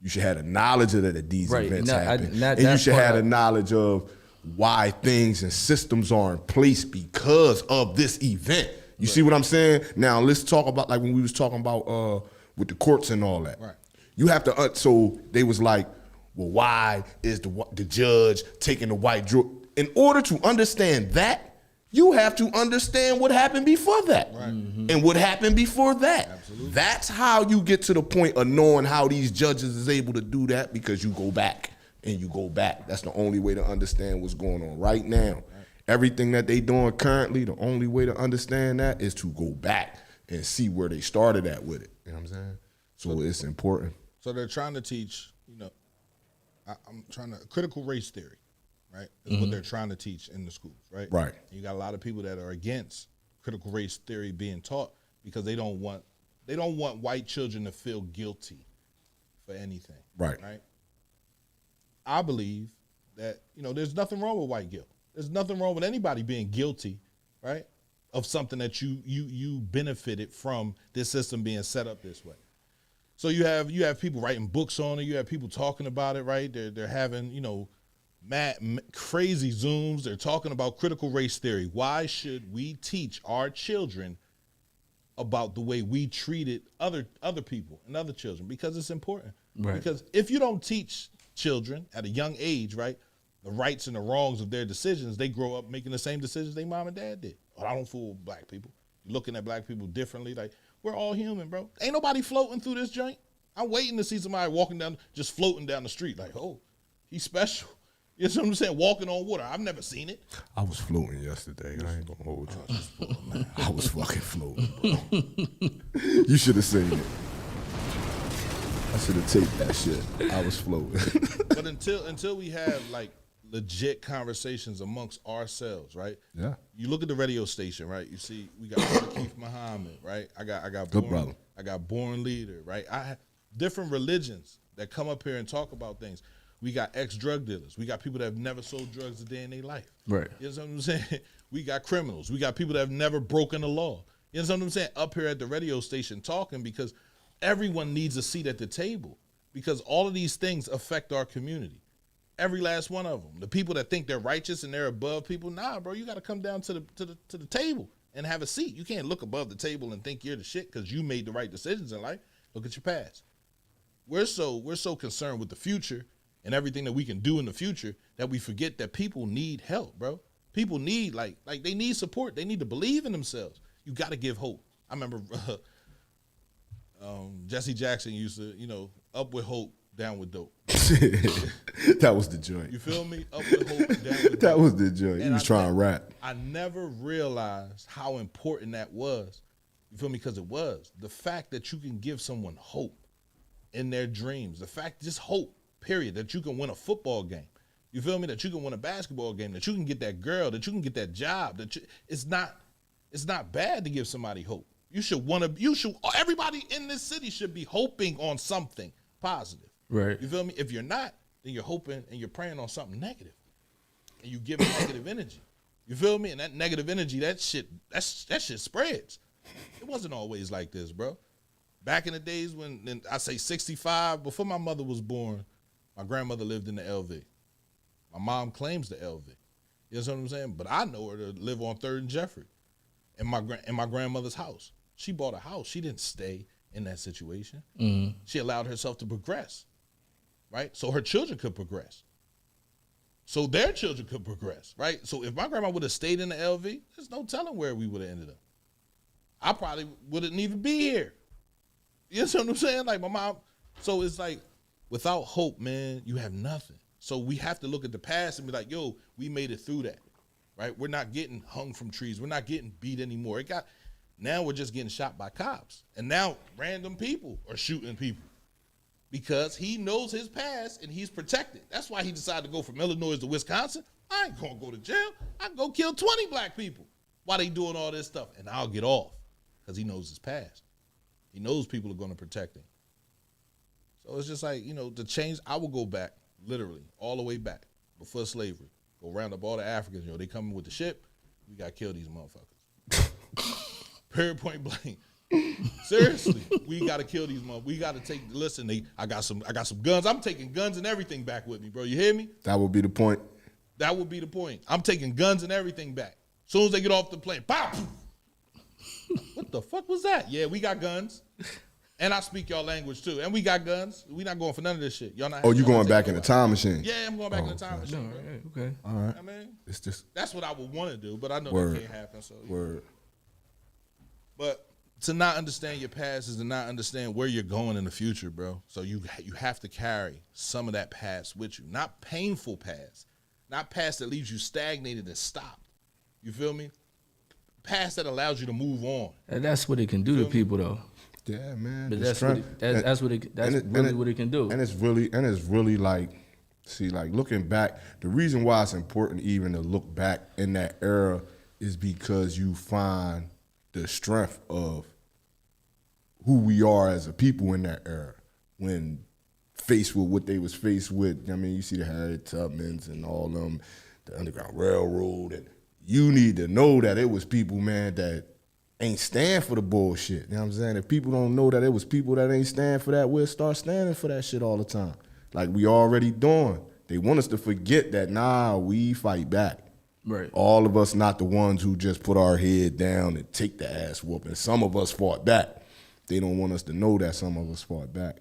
F: You should have the knowledge of that these events happen, and you should have the knowledge of why things and systems are in place because of this event. You see what I'm saying? Now let's talk about like when we was talking about with the courts and all that.
C: Right.
F: You have to. So they was like, well, why is the judge taking the white drug? In order to understand that, you have to understand what happened before that,
C: right.
F: And what happened before that.
C: Absolutely.
F: That's how you get to the point of knowing how these judges is able to do that, because you go back. And you go back. That's the only way to understand what's going on right now. Right. Everything that they doing currently, the only way to understand that is to go back and see where they started at with it. You know what I'm saying? So it's important.
C: So they're trying to teach, I'm trying to, critical race theory, right? Is what they're trying to teach in the schools, right?
F: Right.
C: And you got a lot of people that are against critical race theory being taught because they don't want white children to feel guilty for anything.
F: Right.
C: Right. I believe that, there's nothing wrong with white guilt. There's nothing wrong with anybody being guilty, right, of something that you benefited from this system being set up this way. So you have people writing books on it. You have people talking about it, right? They're having, crazy Zooms. They're talking about critical race theory. Why should we teach our children about the way we treated other people and other children? Because it's important.
E: Right.
C: Because if you don't teach children at a young age, right, the rights and the wrongs of their decisions, they grow up making the same decisions they mom and dad did. Oh, I don't fool black people. You're looking at black people differently. Like, we're all human, bro. Ain't nobody floating through this joint. I'm waiting to see somebody just floating down the street. Like, oh, he's special. You know what I'm saying? Walking on water. I've never seen it.
F: I was floating yesterday. I ain't gonna hold you. I was fucking floating, bro. You should have seen it. I should have taped that shit. I was floating.
C: But until we have like legit conversations amongst ourselves, right?
F: Yeah.
C: You look at the radio station, right? You see we got Keith Muhammad, right? I got
F: Good brother.
C: I got Born Leader, right? I have different religions that come up here and talk about things. We got ex-drug dealers. We got people that have never sold drugs a day in their life.
E: Right.
C: You know what I'm saying? We got criminals. We got people that have never broken the law. You know what I'm saying? Up here at the radio station talking because everyone needs a seat at the table because all of these things affect our community. Every last one of them. The people that think they're righteous and they're above people, nah, bro, you got to come down to the table and have a seat. You can't look above the table and think you're the shit because you made the right decisions in life. Look at your past. We're so concerned with the future and everything that we can do in the future that we forget that people need help, bro. People need like they need support. They need to believe in themselves. You got to give hope. I remember Jesse Jackson used to, up with hope, down with dope.
F: That was the joint.
C: You feel me? Up with hope, down with dope.
F: That was the joint. He was trying to rap.
C: I never realized how important that was. You feel me? Because it was. The fact that you can give someone hope in their dreams. The fact, just hope, period, that you can win a football game. You feel me? That you can win a basketball game, that you can get that girl, that you can get that job. It's not bad to give somebody hope. Everybody in this city should be hoping on something positive.
E: Right.
C: You feel me? If you're not, then you're hoping and you're praying on something negative. And you give negative energy. You feel me? And that negative energy, that shit spreads. It wasn't always like this, bro. Back in the days when I say 65, before my mother was born, my grandmother lived in the LV. My mom claims the LV. You know what I'm saying? But I know her to live on 3rd and Jeffrey in my grandmother's house. She bought a house. She didn't stay in that situation. Mm-hmm. She allowed herself to progress, right? So her children could progress. So their children could progress, right? So if my grandma would have stayed in the LV, there's no telling where we would have ended up. I probably wouldn't even be here. You know what I'm saying? Like my mom. So it's like without hope, man, you have nothing. So we have to look at the past and be like, yo, we made it through that, right? We're not getting hung from trees. We're not getting beat anymore. Now we're just getting shot by cops. And now random people are shooting people because he knows his past and he's protected. That's why he decided to go from Illinois to Wisconsin. I ain't gonna go to jail. I can go kill 20 black people while they doing all this stuff, and I'll get off because he knows his past. He knows people are gonna protect him. So it's just like, the change, I will go back, literally, all the way back, before slavery. Go round up all the Africans, they coming with the ship, we gotta kill these motherfuckers. Period, point blank. Seriously, we gotta kill these motherfuckers. We gotta I got some guns. I'm taking guns and everything back with me, bro. You hear me?
F: That would be the point.
C: That would be the point. I'm taking guns and everything back. As soon as they get off the plane, pop! What the fuck was that? Yeah, we got guns. And I speak y'all language too. And we got guns. We not going for none of this shit. Y'all not.
F: Oh, you going back in the time machine?
C: Yeah, I'm going back in the time machine.
E: Okay.
F: All right.
C: I mean,
F: it's just
C: that's what I would want to do, but I know
F: Word.
C: that can't happen. So
F: Word.
C: But to not understand your past is to not understand where you're going in the future, bro. So you have to carry some of that past with you. Not painful past. Not past that leaves you stagnated and stopped. You feel me? Past that allows you to move on.
E: And that's what it can do to people, though.
F: Yeah, man.
E: But that's really what it can do.
F: And it's really like, see, like looking back, the reason why it's important even to look back in that era is because you find the strength of who we are as a people in that era when faced with what they was faced with. I mean, you see the Harriet Tubmans and all them, the Underground Railroad, and you need to know that it was people, man, that ain't stand for the bullshit. You know what I'm saying? If people don't know that it was people that ain't stand for that, we'll start standing for that shit all the time. Like we already doing. They want us to forget that, we fight back.
E: Right.
F: All of us not the ones who just put our head down and take the ass whooping. Some of us fought back. They don't want us to know that some of us fought back.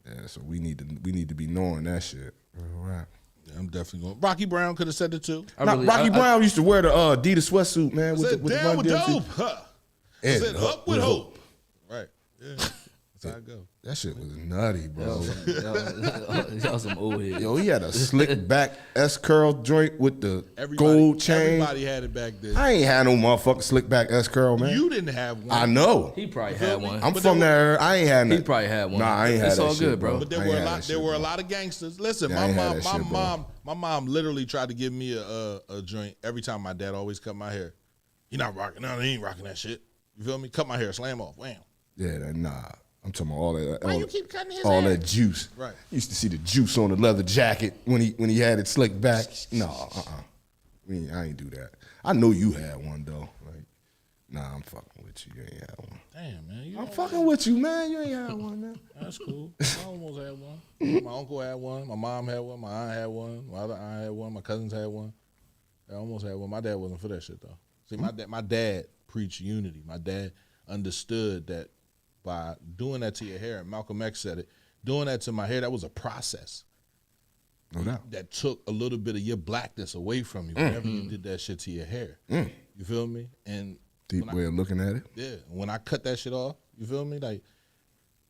F: Yeah, so we need to be knowing that shit. All right.
C: Yeah, I'm definitely going. Rocky Brown could have said it too.
F: Rocky Brown used to wear the Adidas sweatsuit, man.
C: With the
F: down with
C: dope. Huh. I said up with hope. Right. Yeah. That's how it go.
F: That shit was nutty, bro.
E: Y'all some old heads.
F: Yo, he had a slick back S-curl joint with the gold chain.
C: Everybody had it back then.
F: I ain't had no motherfucking slick back S-curl, man.
C: You didn't have one.
F: I know.
E: He probably had one.
F: I'm from there. I ain't had none.
E: He probably had one.
F: Nah, I ain't had
E: it's
F: that
E: all
F: shit,
E: good, bro.
C: But there were a lot of gangsters. Listen,
F: Yeah,
C: my mom literally tried to give me a joint every time my dad always cut my hair. He not rocking. No, he ain't rocking that shit. You feel me? Cut my hair, slam off, wham.
F: Yeah, nah. I'm talking about all that.
C: Why you keep cutting his
F: all
C: hair?
F: that juice.
C: Right.
F: Used to see the juice on the leather jacket when he had it slicked back. No, I ain't do that. I know you had one though. Like, nah, I'm fucking with you. You ain't had one.
C: Damn, man.
F: I'm fucking with you, man. You ain't had one, man.
C: That's cool. I almost had one. My uncle had one. My mom had one. My aunt had one. My other aunt had one. My cousins had one. I almost had one. My dad wasn't for that shit though. See, my dad preached unity. My dad understood that by doing that to your hair, and Malcolm X said it, doing that to my hair, that was a process.
F: No doubt.
C: That took a little bit of your blackness away from you whenever you did that shit to your hair. You feel me? And
F: deep way of looking at it.
C: Yeah. When I cut that shit off, you feel me? Like,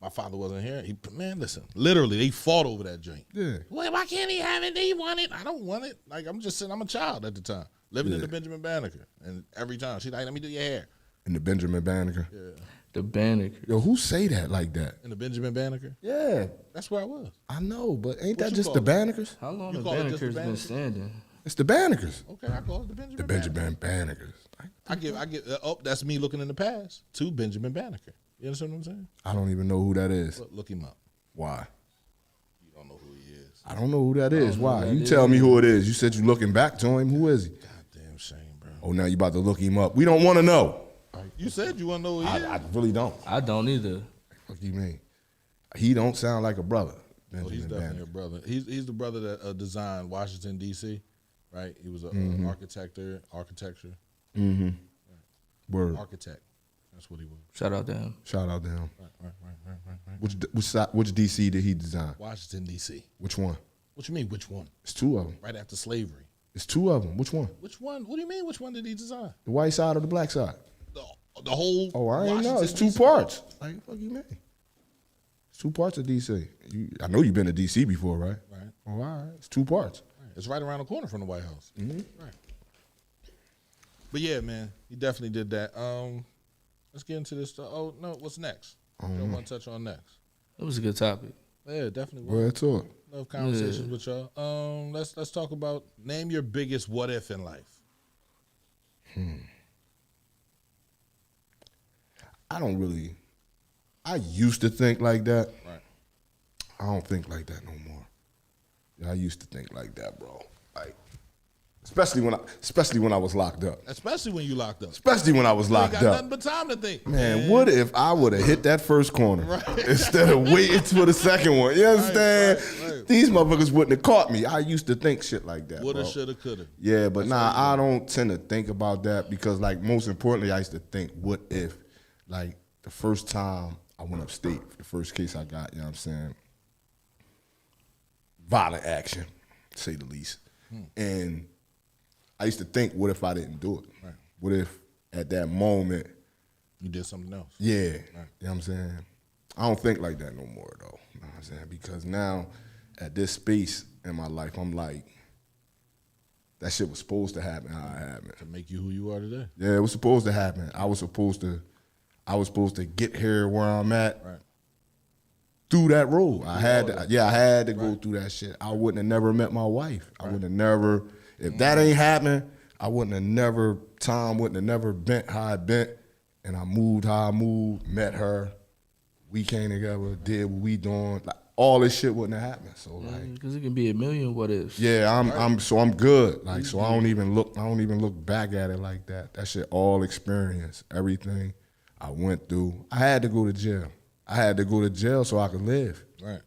C: my father wasn't here. Man, listen, literally, they fought over that joint.
F: Yeah.
C: Well, why can't he have it? They want it. I don't want it. Like, I'm just saying, I'm a child at the time, living in the Benjamin Banneker. And every time, she's like, let me do your hair.
F: In the Benjamin Banneker.
C: Yeah.
E: The Banneker.
F: Yo, who say that like that?
C: In the Benjamin Banneker?
F: Yeah,
C: That's where I was.
F: I know, but ain't
C: What
F: that
C: you
F: just
C: call
F: the
C: it?
F: Bannekers?
E: How long
C: You
E: the
C: call it just the
E: Bannekers been
C: Banneker?
E: standing?
F: It's the Bannekers.
C: Okay, I call it the Benjamin
F: The
C: Banneker.
F: Benjamin Bannekers.
C: I give. Oh, that's me looking in the past to Benjamin Banneker. You understand what I'm saying?
F: I don't even know who that is.
C: Look him up.
F: Why?
C: You don't know who he is.
F: I don't know who that is. Why?
E: who
F: You
E: that
F: tell me
E: is.
F: who it is. You said you looking back to him. Who is he?
C: Goddamn shame, bro.
F: Oh, now you about to look him up. We don't want to know.
C: You said you want to know who he is.
F: I really don't.
E: I don't either.
F: What you mean? He don't sound like a brother.
C: Oh, he's
F: Benjamin
C: definitely a
F: Banneker.
C: brother. He's the brother that designed Washington D.C. Right? He was an architecture.
F: Word.
C: Architect. That's what he was.
E: Shout out to him.
F: Shout out to him.
C: Right.
F: Which DC did he design?
C: Washington D.C.
F: Which one?
C: What you mean? Which one?
F: It's two of them.
C: Right after slavery.
F: It's two of them. Which one?
C: Which one? What do you mean? Which one did he design?
F: The white side or the black side?
C: The whole.
F: Oh, I ain't know.
C: Washington,
F: It's two
C: D.C.?
F: parts. Like, what you mean? It's two parts of DC. I know you've been to DC before, right?
C: Right.
F: Oh, all right. It's two parts.
C: It's right around the corner from the White House.
F: Mm-hmm.
C: Right. But yeah, man, he definitely did that. Let's get into this stuff. Oh no, what's next? What do you want to touch on next?
E: It was a good topic.
C: Yeah, definitely.
F: Well, it's all.
C: Love conversations with y'all. Let's talk about name your biggest what if in life.
F: I used to think like that.
C: Right.
F: I don't think like that no more. Yeah, I used to think like that, bro. Like, especially when I was locked up.
C: Especially when you locked up.
F: Especially when I was
C: You ain't
F: locked
C: got
F: up.
C: nothing but time to think.
F: Man, what if I would have hit that first corner instead of waiting for the second one? You understand?
C: right.
F: These motherfuckers wouldn't have caught me. I used to think shit like that,
C: Woulda,
F: bro.
C: shoulda, coulda.
F: Yeah, but I don't tend to think about that because, like, most importantly, I used to think, what if, like, the first time I went upstate, the first case I got, you know what I'm saying? Violent action, to say the least. And I used to think, what if I didn't do it?
C: Right.
F: What if at that moment,
C: You did something else.
F: yeah, you know what I'm saying? I don't think like that no more, though. You know what I'm saying? Because now, at this space in my life, I'm like, that shit was supposed to happen how it happened.
C: To make you who you are today.
F: Yeah, it was supposed to happen. I was supposed to get here where I'm at
C: Right.
F: through that road. I had to go through that shit. I wouldn't have never met my wife. I wouldn't have never, if that ain't happened, I wouldn't have never, Tom wouldn't have never bent how I bent, and I moved how I moved, met her, we came together, did what we doing, like, all this shit wouldn't have happened. So like,
E: Because it can be a million what ifs.
F: yeah, I'm good. Like, so I don't even look back at it like that. That shit all experience, everything I went through. I had to go to jail. I had to go to jail so I could live.
C: Right.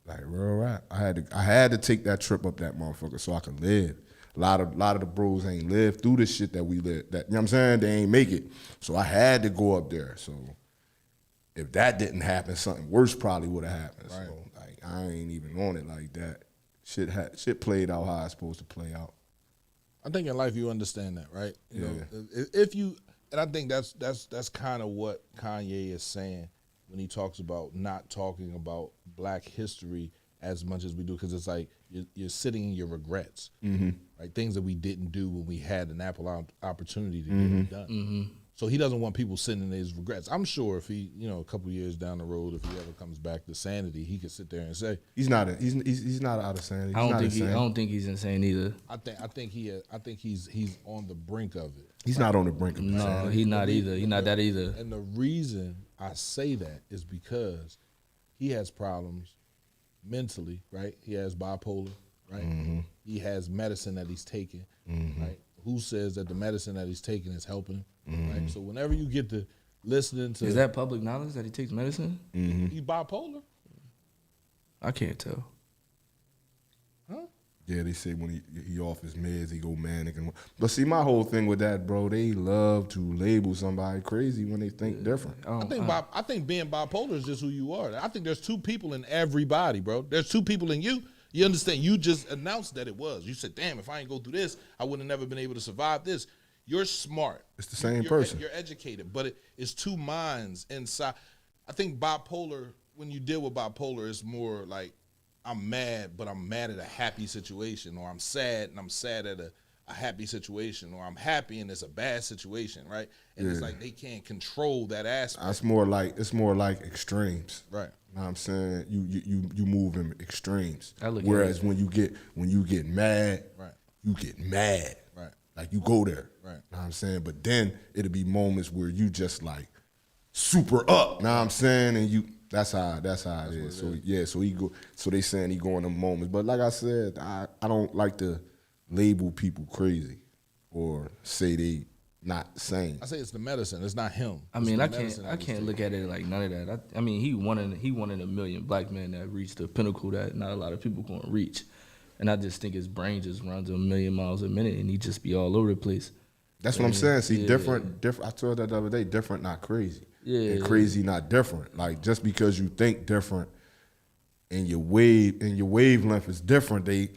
F: Like real rap. I had to take that trip up that motherfucker so I could live. A lot of the bros ain't lived through this shit that we lived. That, you know what I'm saying? They ain't make it. So I had to go up there. So if that didn't happen, something worse probably would have happened.
C: Right.
F: So like I ain't even on it like that. Shit played out how it's supposed to play out.
C: I think in life you understand that, right? You
F: Yeah.
C: know, if you, and I think that's kind of what Kanye is saying when he talks about not talking about Black history as much as we do, because it's like you're sitting in your regrets, right? Things that we didn't do when we had an opportunity to get it done. So he doesn't want people sitting in his regrets. I'm sure if he, a couple years down the road, if he ever comes back to sanity, he could sit there and say,
F: He's not out of sanity.
E: I don't think he's insane either.
C: I think he's on the brink of it.
F: He's not on the brink of
E: No,
F: insanity.
E: he's not either. He's not that either.
C: And the reason I say that is because he has problems mentally, right? He has bipolar, right? He has medicine that he's taking, right? Who says that the medicine that he's taking is helping him, right? So whenever you get to listening to...
E: Is that public knowledge that he takes medicine?
C: He's bipolar?
E: I can't tell.
C: Huh?
F: Yeah, they say when he off his meds, he go manic. But see, my whole thing with that, bro, they love to label somebody crazy when they think different.
C: I think being bipolar is just who you are. I think there's two people in everybody, bro. There's two people in you. You understand? You just announced that it was. You said, damn, if I ain't go through this, I would have never been able to survive this. You're smart.
F: It's the same person.
C: You're educated, but it's two minds inside. I think bipolar, when you deal with bipolar, it's more like I'm mad, but I'm mad at a happy situation, or I'm sad and I'm sad at a happy situation, or I'm happy and it's a bad situation, right? And it's like they can't control that aspect.
F: It's more like extremes.
C: Right.
F: You know what I'm saying? You move in extremes.
E: Whereas
F: when you get mad,
C: right,
F: you get mad.
C: Right.
F: Like you go there.
C: Right.
F: You know what I'm saying? But then it'll be moments where you just like super up. You know what I'm saying? And that's how it is. So yeah, so they saying he go in them moments. But like I said, I don't like to label people crazy or say they not sane.
C: I say it's the medicine. It's not him.
E: I mean, I can't look at it like none of that. I mean, he one in a million black men that reached the pinnacle that not a lot of people gonna reach. And I just think his brain just runs a million miles a minute, and he just be all over the place.
F: That's what I'm saying. See, different. I told that the other day. Different, not crazy.
E: Yeah.
F: And crazy, not different. Like just because you think different, and your wavelength is different, they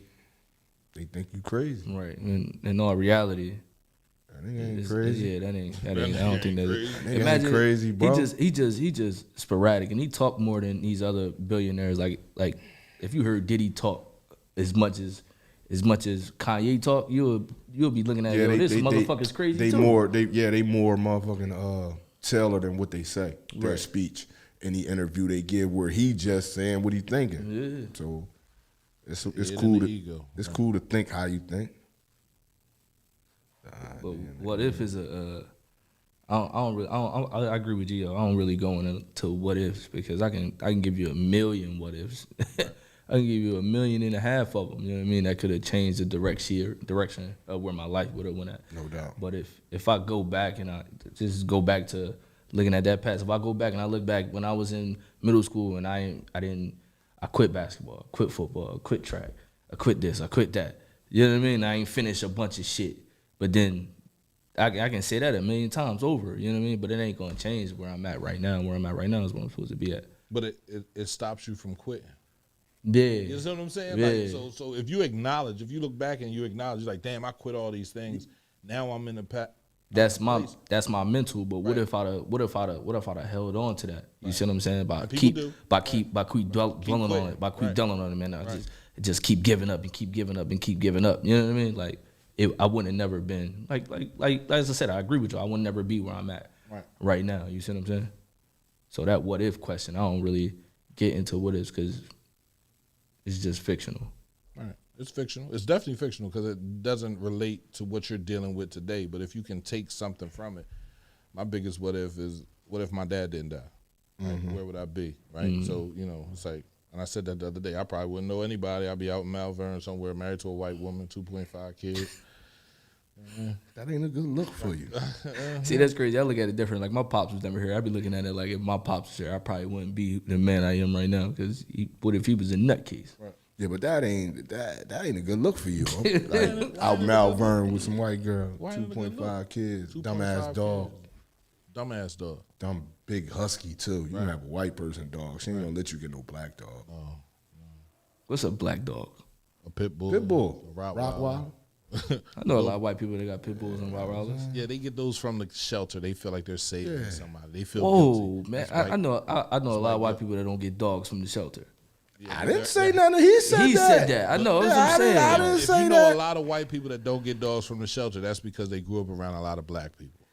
F: think you crazy.
E: Right. And in all reality,
F: that ain't crazy.
E: Yeah, that ain't. I don't think that.
F: Imagine ain't crazy, bro.
E: He just sporadic, and he talk more than these other billionaires. Like if you heard Diddy talk as much as Kanye talk, you'll be looking at this motherfucker's crazy
F: they
E: too.
F: They more motherfucking tailored than what they say. Their speech, any interview they give, where he just saying what he thinking. Yeah. So it's cool to cool to think how you think.
E: But what if is I agree with Gio. I don't really go into what ifs because I can give you a million what ifs. I can give you 1.5 million of them. You know what I mean? That could have changed the direction of where my life would have went at.
F: No doubt.
E: But if I go back and I just go back to looking at that past, if I go back and I look back when I was in middle school and I quit basketball, I quit football, I quit track, I quit this, I quit that. You know what I mean? I ain't finished a bunch of shit. But then I can say that 1,000,000 times over. You know what I mean? But it ain't gonna change where I'm at right now. Where I'm at right now is where I'm supposed to be at.
C: But it stops you from quitting.
E: Yeah.
C: You know what I'm saying?
E: Yeah.
C: Like, so if you look back and you acknowledge, like, damn, I quit all these things. Now I'm in the path.
E: That's my mental. But what if I'd held on to that? You see what I'm saying? By keep dwelling on it. By keep dwelling on it, man. I just keep giving up and keep giving up and keep giving up. You know what I mean? Like I wouldn't have never been like as I said, I agree with you. I would never be where I'm at right now. You see what I'm saying? So that what if question, I don't really get into what ifs because it's just fictional.
C: Right. It's fictional. It's definitely fictional because it doesn't relate to what you're dealing with today. But if you can take something from it, my biggest what if is, what if my dad didn't die? Right? Mm-hmm. Where would I be? Right. Mm-hmm. So, it's like, and I said that the other day, I probably wouldn't know anybody. I'd be out in Malvern somewhere, married to a white woman, 2.5 kids.
F: That ain't a good look for you.
E: See, that's crazy. I look at it different. Like my pops was never here. I'd be looking at it like if my pops was here, I probably wouldn't be the man I am right now. Because what if he was a nutcase? Right.
F: Yeah, but that ain't a good look for you. Like out Malvern with some white girl, 2.5 kids, dumbass dog.
C: Dumbass dog.
F: Dumb big husky too. You have a white person dog. She ain't gonna let you get no black dog.
C: No.
E: What's a black dog?
C: A pit bull.
F: Pit bull.
C: A Rottweiler.
E: I know a lot of white people that got pit bulls and Rottweilers.
C: Yeah, they get those from the shelter. They feel like they're saving somebody. They feel
E: guilty. Man, I know a lot of white people that don't get dogs from the shelter.
F: Yeah, I didn't say nothing. He said that.
E: I know. That's what I'm saying.
F: I didn't say that.
C: You know a lot of white people that don't get dogs from the shelter, that's because they grew up around a lot of black people.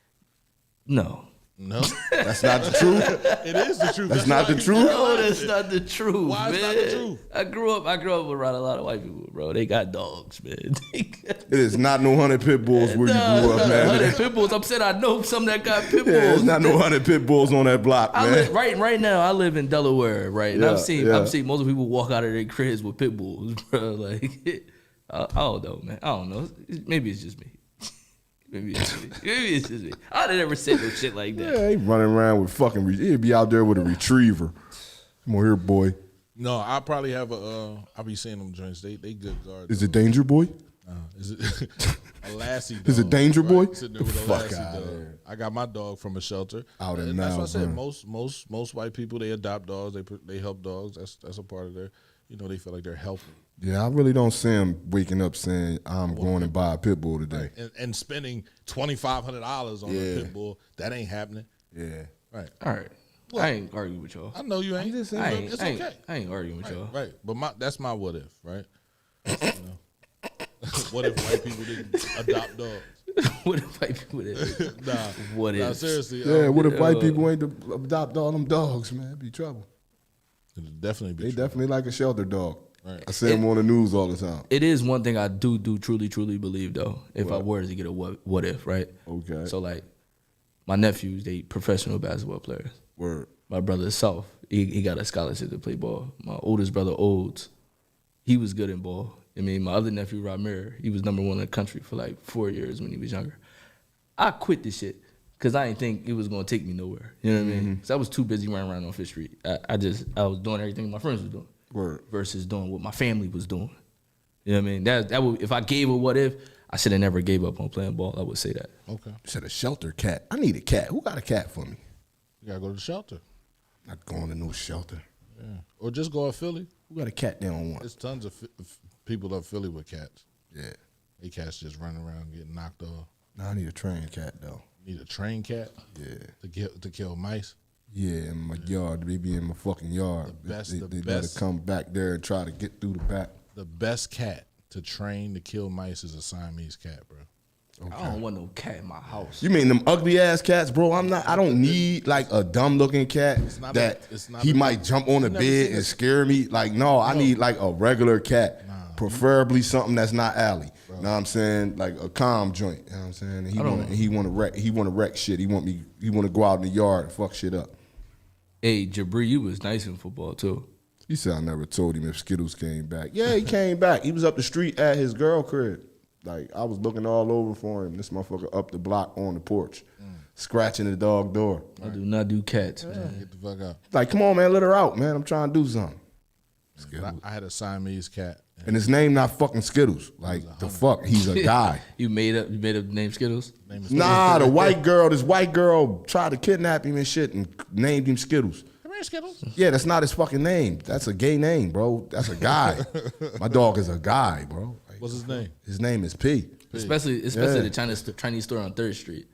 E: No.
F: That's not the truth.
C: It is the truth.
F: That's not the truth.
E: No, that's not the truth.
C: Why
E: man.
C: is not the truth?
E: I grew up around a lot of white people, bro. They got dogs, man.
F: It is not no 100 pit bulls where you grew up, man.
E: 100 pit bulls. I'm saying I know some that got pit bulls.
F: Yeah, it's not no 100 pit bulls on that block, man.
E: Right now, I live in Delaware, right? And I've seen most people walk out of their cribs with pit bulls, bro. Like, I don't know, man. I don't know. Maybe it's just me. Maybe it's just me. I'd never said no shit like that.
F: Yeah, he running around with fucking. He'd be out there with a retriever. Come on here, boy.
C: No, I probably have I'll be seeing them joints. They good guards.
F: Is it Danger Boy?
C: Is it a Lassie dog?
F: Is it Danger Boy?
C: Sitting there with a Lassie dog. I got my dog from a shelter.
F: Out in
C: That's
F: Malvern.
C: what I said. Most white people, they adopt dogs. They help dogs. That's a part of their. They feel like they're helping.
F: Yeah, I really don't see him waking up saying, I'm going to buy a pit bull today.
C: Right. And spending $2,500 on a pit bull. That ain't happening.
F: Yeah.
C: Right.
E: All right. Well, I ain't arguing with y'all.
C: I know you ain't. It's okay.
E: I ain't arguing with y'all.
C: Right. But that's my what if, right? What if white people didn't adopt dogs?
E: What if white people did?
C: Nah.
E: What
C: Nah,
E: if?
C: seriously.
F: Yeah, what if white people ain't to adopt all them dogs, man? It'd be trouble.
C: It'd definitely be
F: They
C: true.
F: definitely like a shelter dog.
C: Right.
F: I see them on the news all the time.
E: It is one thing I do truly believe though. If I were to get a what if, right?
F: Okay.
E: So like, my nephews, they professional basketball players.
F: Word.
E: My brother South, he got a scholarship to play ball. My oldest brother Olds, he was good in ball. I mean, my other nephew Ramir, he was number 1 in the country for like 4 years when he was younger. I quit this shit because I didn't think it was gonna take me nowhere. You know what I mean? Because I was too busy running around on Fifth Street. I was doing everything my friends were doing.
F: Word.
E: Versus doing what my family was doing. You know what I mean? That would, if I gave a what if, I should have never gave up on playing ball. I would say that.
C: Okay.
F: You said a shelter cat. I need a cat. Who got a cat for me?
C: You gotta go to the shelter.
F: Not going to no shelter.
C: Yeah. Or just go to Philly.
F: Who got a cat they don't want?
C: There's tons of people up Philly with cats.
F: Yeah.
C: They cats just running around getting knocked off.
F: No, I need a trained cat though.
C: Need a trained cat
F: Yeah.
C: to kill mice.
F: Yeah, in my yard. They be in my fucking yard.
C: The best-
F: They
C: the
F: gotta
C: best.
F: come back there and try to get through the back.
C: The best cat to train to kill mice is a Siamese cat, bro.
E: I don't want no cat in my house.
F: You mean them ugly ass cats, bro? I don't need like a dumb looking cat
C: not
F: that
C: it's not
F: he
C: a-
F: might jump on the
C: never
F: bed
C: seen
F: and
C: a-
F: scare me. Like, no, I need like a regular cat. Preferably something that's not alley. Know what I'm saying? Like a calm joint. You know what I'm saying? And he wanna wreck shit. He wanna go out in the yard and fuck shit up.
E: Hey, Jabri, you was nice in football too.
F: He said I never told him if Skittles came back. Yeah, he came back. He was up the street at his girl crib. Like, I was looking all over for him. This motherfucker up the block on the porch, scratching the dog door.
E: I do not do cats, man.
C: Get the fuck out.
F: Like, come on, man, let her out, man. I'm trying to do something.
C: I had a Siamese cat.
F: And his name not fucking Skittles. Like, the fuck? He's a guy.
E: You made up the name Skittles?
F: Nah, this white girl tried to kidnap him and shit and named him Skittles.
C: Come here, Skittles.
F: Yeah, that's not his fucking name. That's a gay name, bro. That's a guy. My dog is a guy, bro. Like,
C: What's his name?
F: his name is P.
E: Especially the Chinese store on 3rd Street.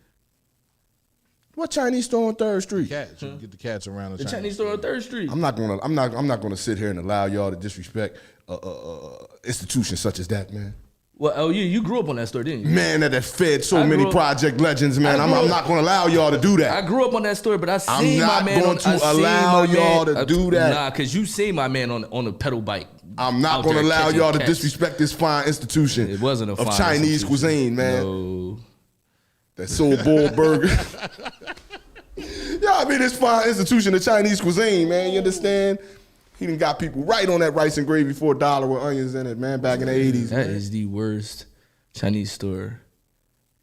F: What Chinese store on 3rd Street?
C: Cats. You can get the cats around
E: The Chinese store on 3rd Street.
F: I'm not gonna sit here and allow y'all to disrespect institutions such as that, man.
E: Well, you grew up on that store, didn't you?
F: Man, that fed so
E: I
F: many
E: grew up-
F: Project Legends, man. I'm not gonna allow y'all to do
E: I
F: that.
E: grew up on that store, but I
F: I'm
E: seen
F: not
E: my man
F: going
E: on.
F: to
E: I seen
F: allow
E: my man-
F: y'all to do that.
E: Nah, because you seen my man on a pedal bike.
F: I'm not
E: out
F: gonna
E: there
F: allow
E: catching
F: y'all to
E: cats.
F: disrespect this fine institution
E: It wasn't a
F: of
E: fine
F: Chinese
E: institution.
F: cuisine, man.
E: No.
F: That soul bull burger. Y'all be this fine institution of Chinese cuisine, man. You understand? He done got people right on that rice and gravy for $1 with onions in it, man, back in the 80s.
E: That
F: man.
E: is the worst Chinese store.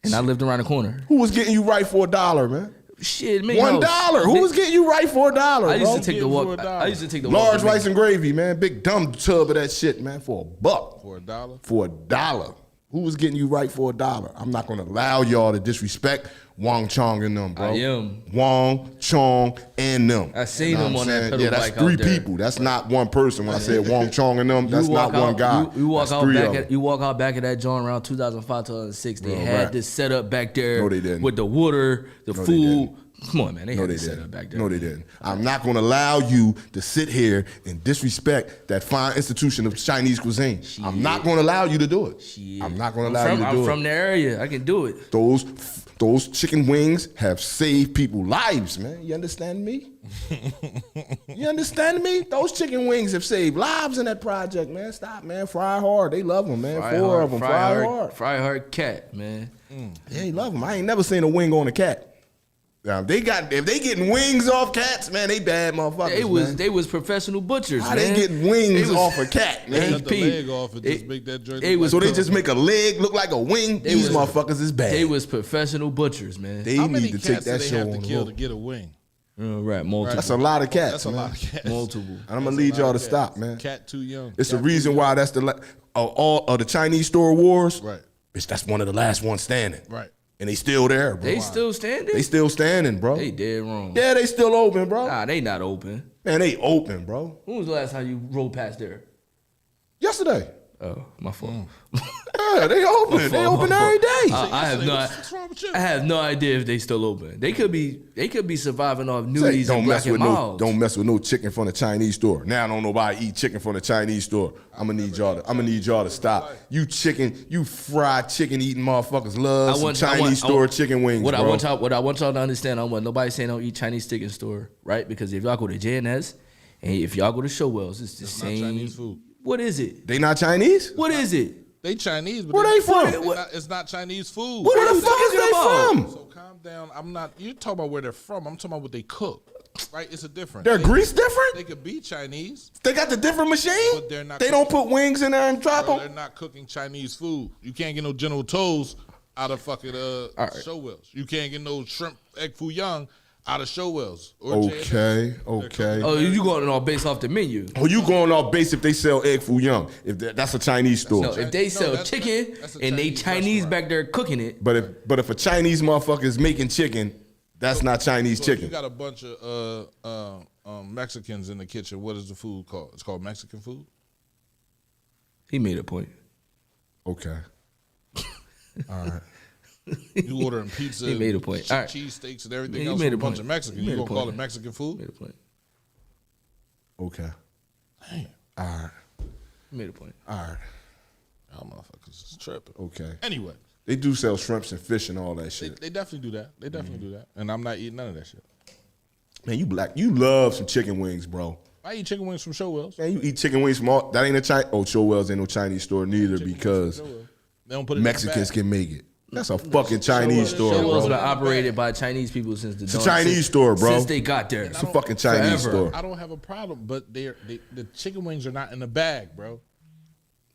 E: And I lived around the corner.
F: Who was getting you right for $1, man?
E: Shit, man.
F: $1. Who was getting you right for $1,
E: I used
F: bro?
E: to take the walk. I used to take the walk.
F: Large
E: to
F: rice and gravy, man. Big dumb tub of that shit, man, for $1.
C: For $1?
F: For $1. Who was getting you right for $1? I'm not gonna allow y'all to disrespect Wong Chong and them, bro.
E: I am.
F: Wong Chong and them.
E: I seen
F: You know
E: them
F: what
E: on
F: I'm
E: that
F: saying?
E: pedal
F: Yeah, that's
E: bike out
F: 3
E: there.
F: people. That's not one person. When I said Wong Chong and them, that's
E: You
F: not
E: walk
F: one
E: out-
F: guy.
E: You walk
F: That's
E: out
F: 3
E: back
F: of
E: at
F: them.
E: you walk out back at that joint around 2005, 2006. They
F: Bro,
E: had
F: right.
E: this set up back there
F: No, they didn't.
E: with the water, the
F: No, they
E: food.
F: didn't.
E: Come on, man. They
F: No,
E: had
F: they
E: this set up
F: didn't.
E: back there.
F: No, they didn't. I'm not going to allow you to sit here and disrespect that fine institution of Chinese cuisine. I'm not going to allow you to do it.
E: Shit.
F: I'm not going to allow you to do
E: I'm
F: it.
E: from the area. I can do it.
F: Those chicken wings have saved people's lives, man. You understand me? You understand me? Those chicken wings have saved lives in that project, man. Stop, man. Fry hard. They love them, man. 4 of them. Fry hard.
E: Fry hard cat, man.
F: Yeah, they love them. I ain't never seen a wing on a cat. Now, if they getting wings off cats, man, they bad motherfuckers. man.
E: They was professional butchers,
F: How
E: man.
F: they getting wings
E: They was-
F: off a cat,
C: They
F: man?
C: cut the leg off and just make that joint.
E: they was-
F: So they just make a leg look like a wing? These
E: was-
F: motherfuckers is bad.
E: They was professional butchers, man.
F: They
C: How many
F: need to take
C: cats do
F: that
C: they
F: show
C: have
F: on
C: to
F: the
C: kill to
F: road.
C: get a wing?
E: Right, multiple.
F: That's a lot of cats,
C: That's a
F: man.
C: lot of cats.
E: Multiple.
F: And I'm gonna need y'all to stop, man.
C: Cat too young.
F: It's the reason why that's all of the Chinese store wars.
C: Right.
F: Bitch, that's one of the last ones standing.
C: Right.
F: And they still there, bro.
E: They still standing?
F: They still standing, bro.
E: They dead wrong.
F: Yeah, they still open, bro.
E: Nah, they not open.
F: Man, they open, bro.
E: When was the last time you rode past there?
F: Yesterday.
E: Oh, my fault.
F: Yeah, they open. They open every day.
E: I have no idea if they still open. They could be surviving off nudies and Black and Miles.
F: Don't mess with no chicken from the Chinese store. Now I don't nobody eat chicken from the Chinese store. I'm gonna need y'all to stop. You fried chicken eating motherfuckers love some Chinese store chicken wings.
E: What I want y'all to understand, I want nobody saying don't eat Chinese chicken store, right? Because if y'all go to J&S and if y'all go to Showwell's, it's the same.
C: Not Chinese food.
E: What is it?
F: They not Chinese?
E: What is it?
C: They Chinese, but
F: where they from?
C: It's not Chinese food.
F: Where the fuck is they from?
C: So calm down. You talking about where they're from. I'm talking about what they cook. Right? It's a difference.
F: Their grease different?
C: They could be Chinese.
F: They got the different machine?
C: But they're not.
F: They don't put wings in there and drop them?
C: They're not cooking Chinese food. You can't get no General Tso's out of fucking Showwell's. You can't get no shrimp egg foo young out of Showwell's.
F: Okay.
E: Oh, you going all based off the menu?
F: Oh, you going all base if they sell egg foo young? If that's a Chinese store.
E: No, if they sell chicken and they Chinese back there cooking it.
F: But if a Chinese motherfucker is making chicken, that's not Chinese chicken.
C: You got a bunch of Mexicans in the kitchen. What is the food called? It's called Mexican food.
E: He made a point.
F: Okay. All right.
C: You ordering pizza,
E: he made a point.
C: Cheese steaks and everything else from a bunch of Mexicans. You gonna call it Mexican food?
E: Made a point.
F: Okay.
C: Damn.
F: All right.
E: He made a point.
F: All right.
C: Y'all motherfuckers is tripping.
F: Okay.
C: Anyway.
F: They do sell shrimps and fish and all that shit.
C: They definitely do that. They definitely do that. And I'm not eating none of that shit.
F: Man, you black. You love some chicken wings, bro.
C: I eat chicken wings from Showwell's.
F: Man, you eat chicken wings from all. That ain't a Chinese. Oh, Showwell's ain't no Chinese store neither because
C: they don't put it
F: Mexicans can make it. That's a fucking Chinese store, bro.
E: Showwell's been operated by Chinese people since the
F: It's a Chinese store, bro.
E: Since they got there.
F: It's a fucking Chinese store.
C: I don't have a problem, but the chicken wings are not in the bag, bro.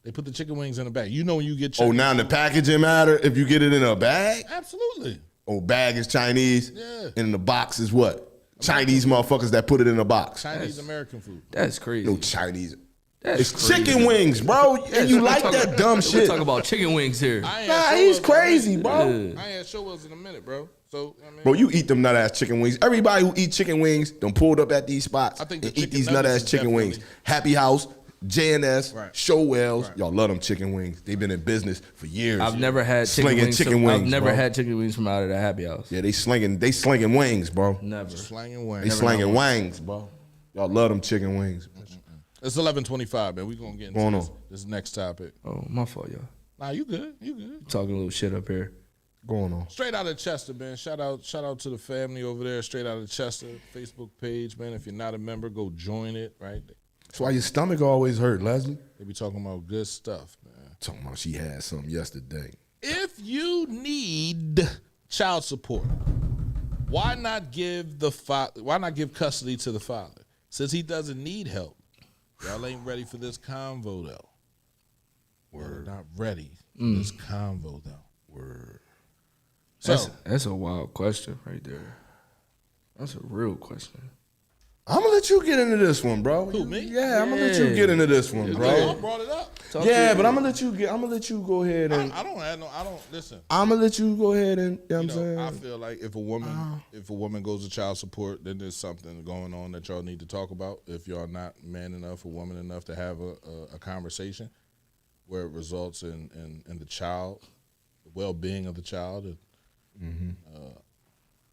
C: They put the chicken wings in a bag. You know when you get chicken.
F: Oh, now the packaging matter if you get it in a bag?
C: Absolutely.
F: Oh, bag is Chinese?
C: Yeah.
F: And the box is what? Chinese motherfuckers that put it in a box.
C: Chinese American food.
E: That's crazy.
F: No Chinese.
E: That's
F: it's crazy. Chicken wings, bro. And you like that dumb shit.
E: We talk about chicken wings here.
F: Nah, he's crazy, bro.
C: I ain't had Showwell's in a minute, bro. So, I mean,
F: bro, you eat them nut ass chicken wings. Everybody who eat chicken wings done pulled up at these spots and eat these nut ass chicken wings. Happy House, J&S, right. Showwell's, y'all love them chicken wings. They've been in business for years.
E: I've never had chicken wings. I've never had chicken wings from out of the Happy House.
F: Yeah, they slinging wings, bro.
E: Never.
C: Slanging wings.
F: They slinging wings, bro. Y'all love them chicken wings.
C: It's 11:25, man. We gonna get into this next topic.
E: Oh, my fault, y'all.
C: Nah, you good. You good.
E: Talking a little shit up here.
F: Going on.
C: Straight out of Chester, man. Shout out to the family over there. Straight out of Chester Facebook page, man. If you're not a member, go join it. Right.
F: That's why your stomach always hurt, Leslie.
C: They be talking about good stuff, man.
F: Talking about she had something yesterday.
C: If you need child support, why not give custody to the father? Since he doesn't need help. Y'all ain't ready for this convo though. Word. Not ready for this convo though.
F: Word.
E: So that's a wild question right there. That's a real question.
F: I'm gonna let you get into this one, bro.
C: Who, me?
F: Yeah, I'm gonna let you get into this one, bro.
C: I brought it up.
F: But I'm gonna let you go ahead and
C: I don't listen.
F: I'm gonna let you go ahead and you know what I'm saying?
C: I feel like if a woman goes to child support, then there's something going on that y'all need to talk about. If y'all not man enough or woman enough to have a conversation where it results in the child, the well-being of the child, and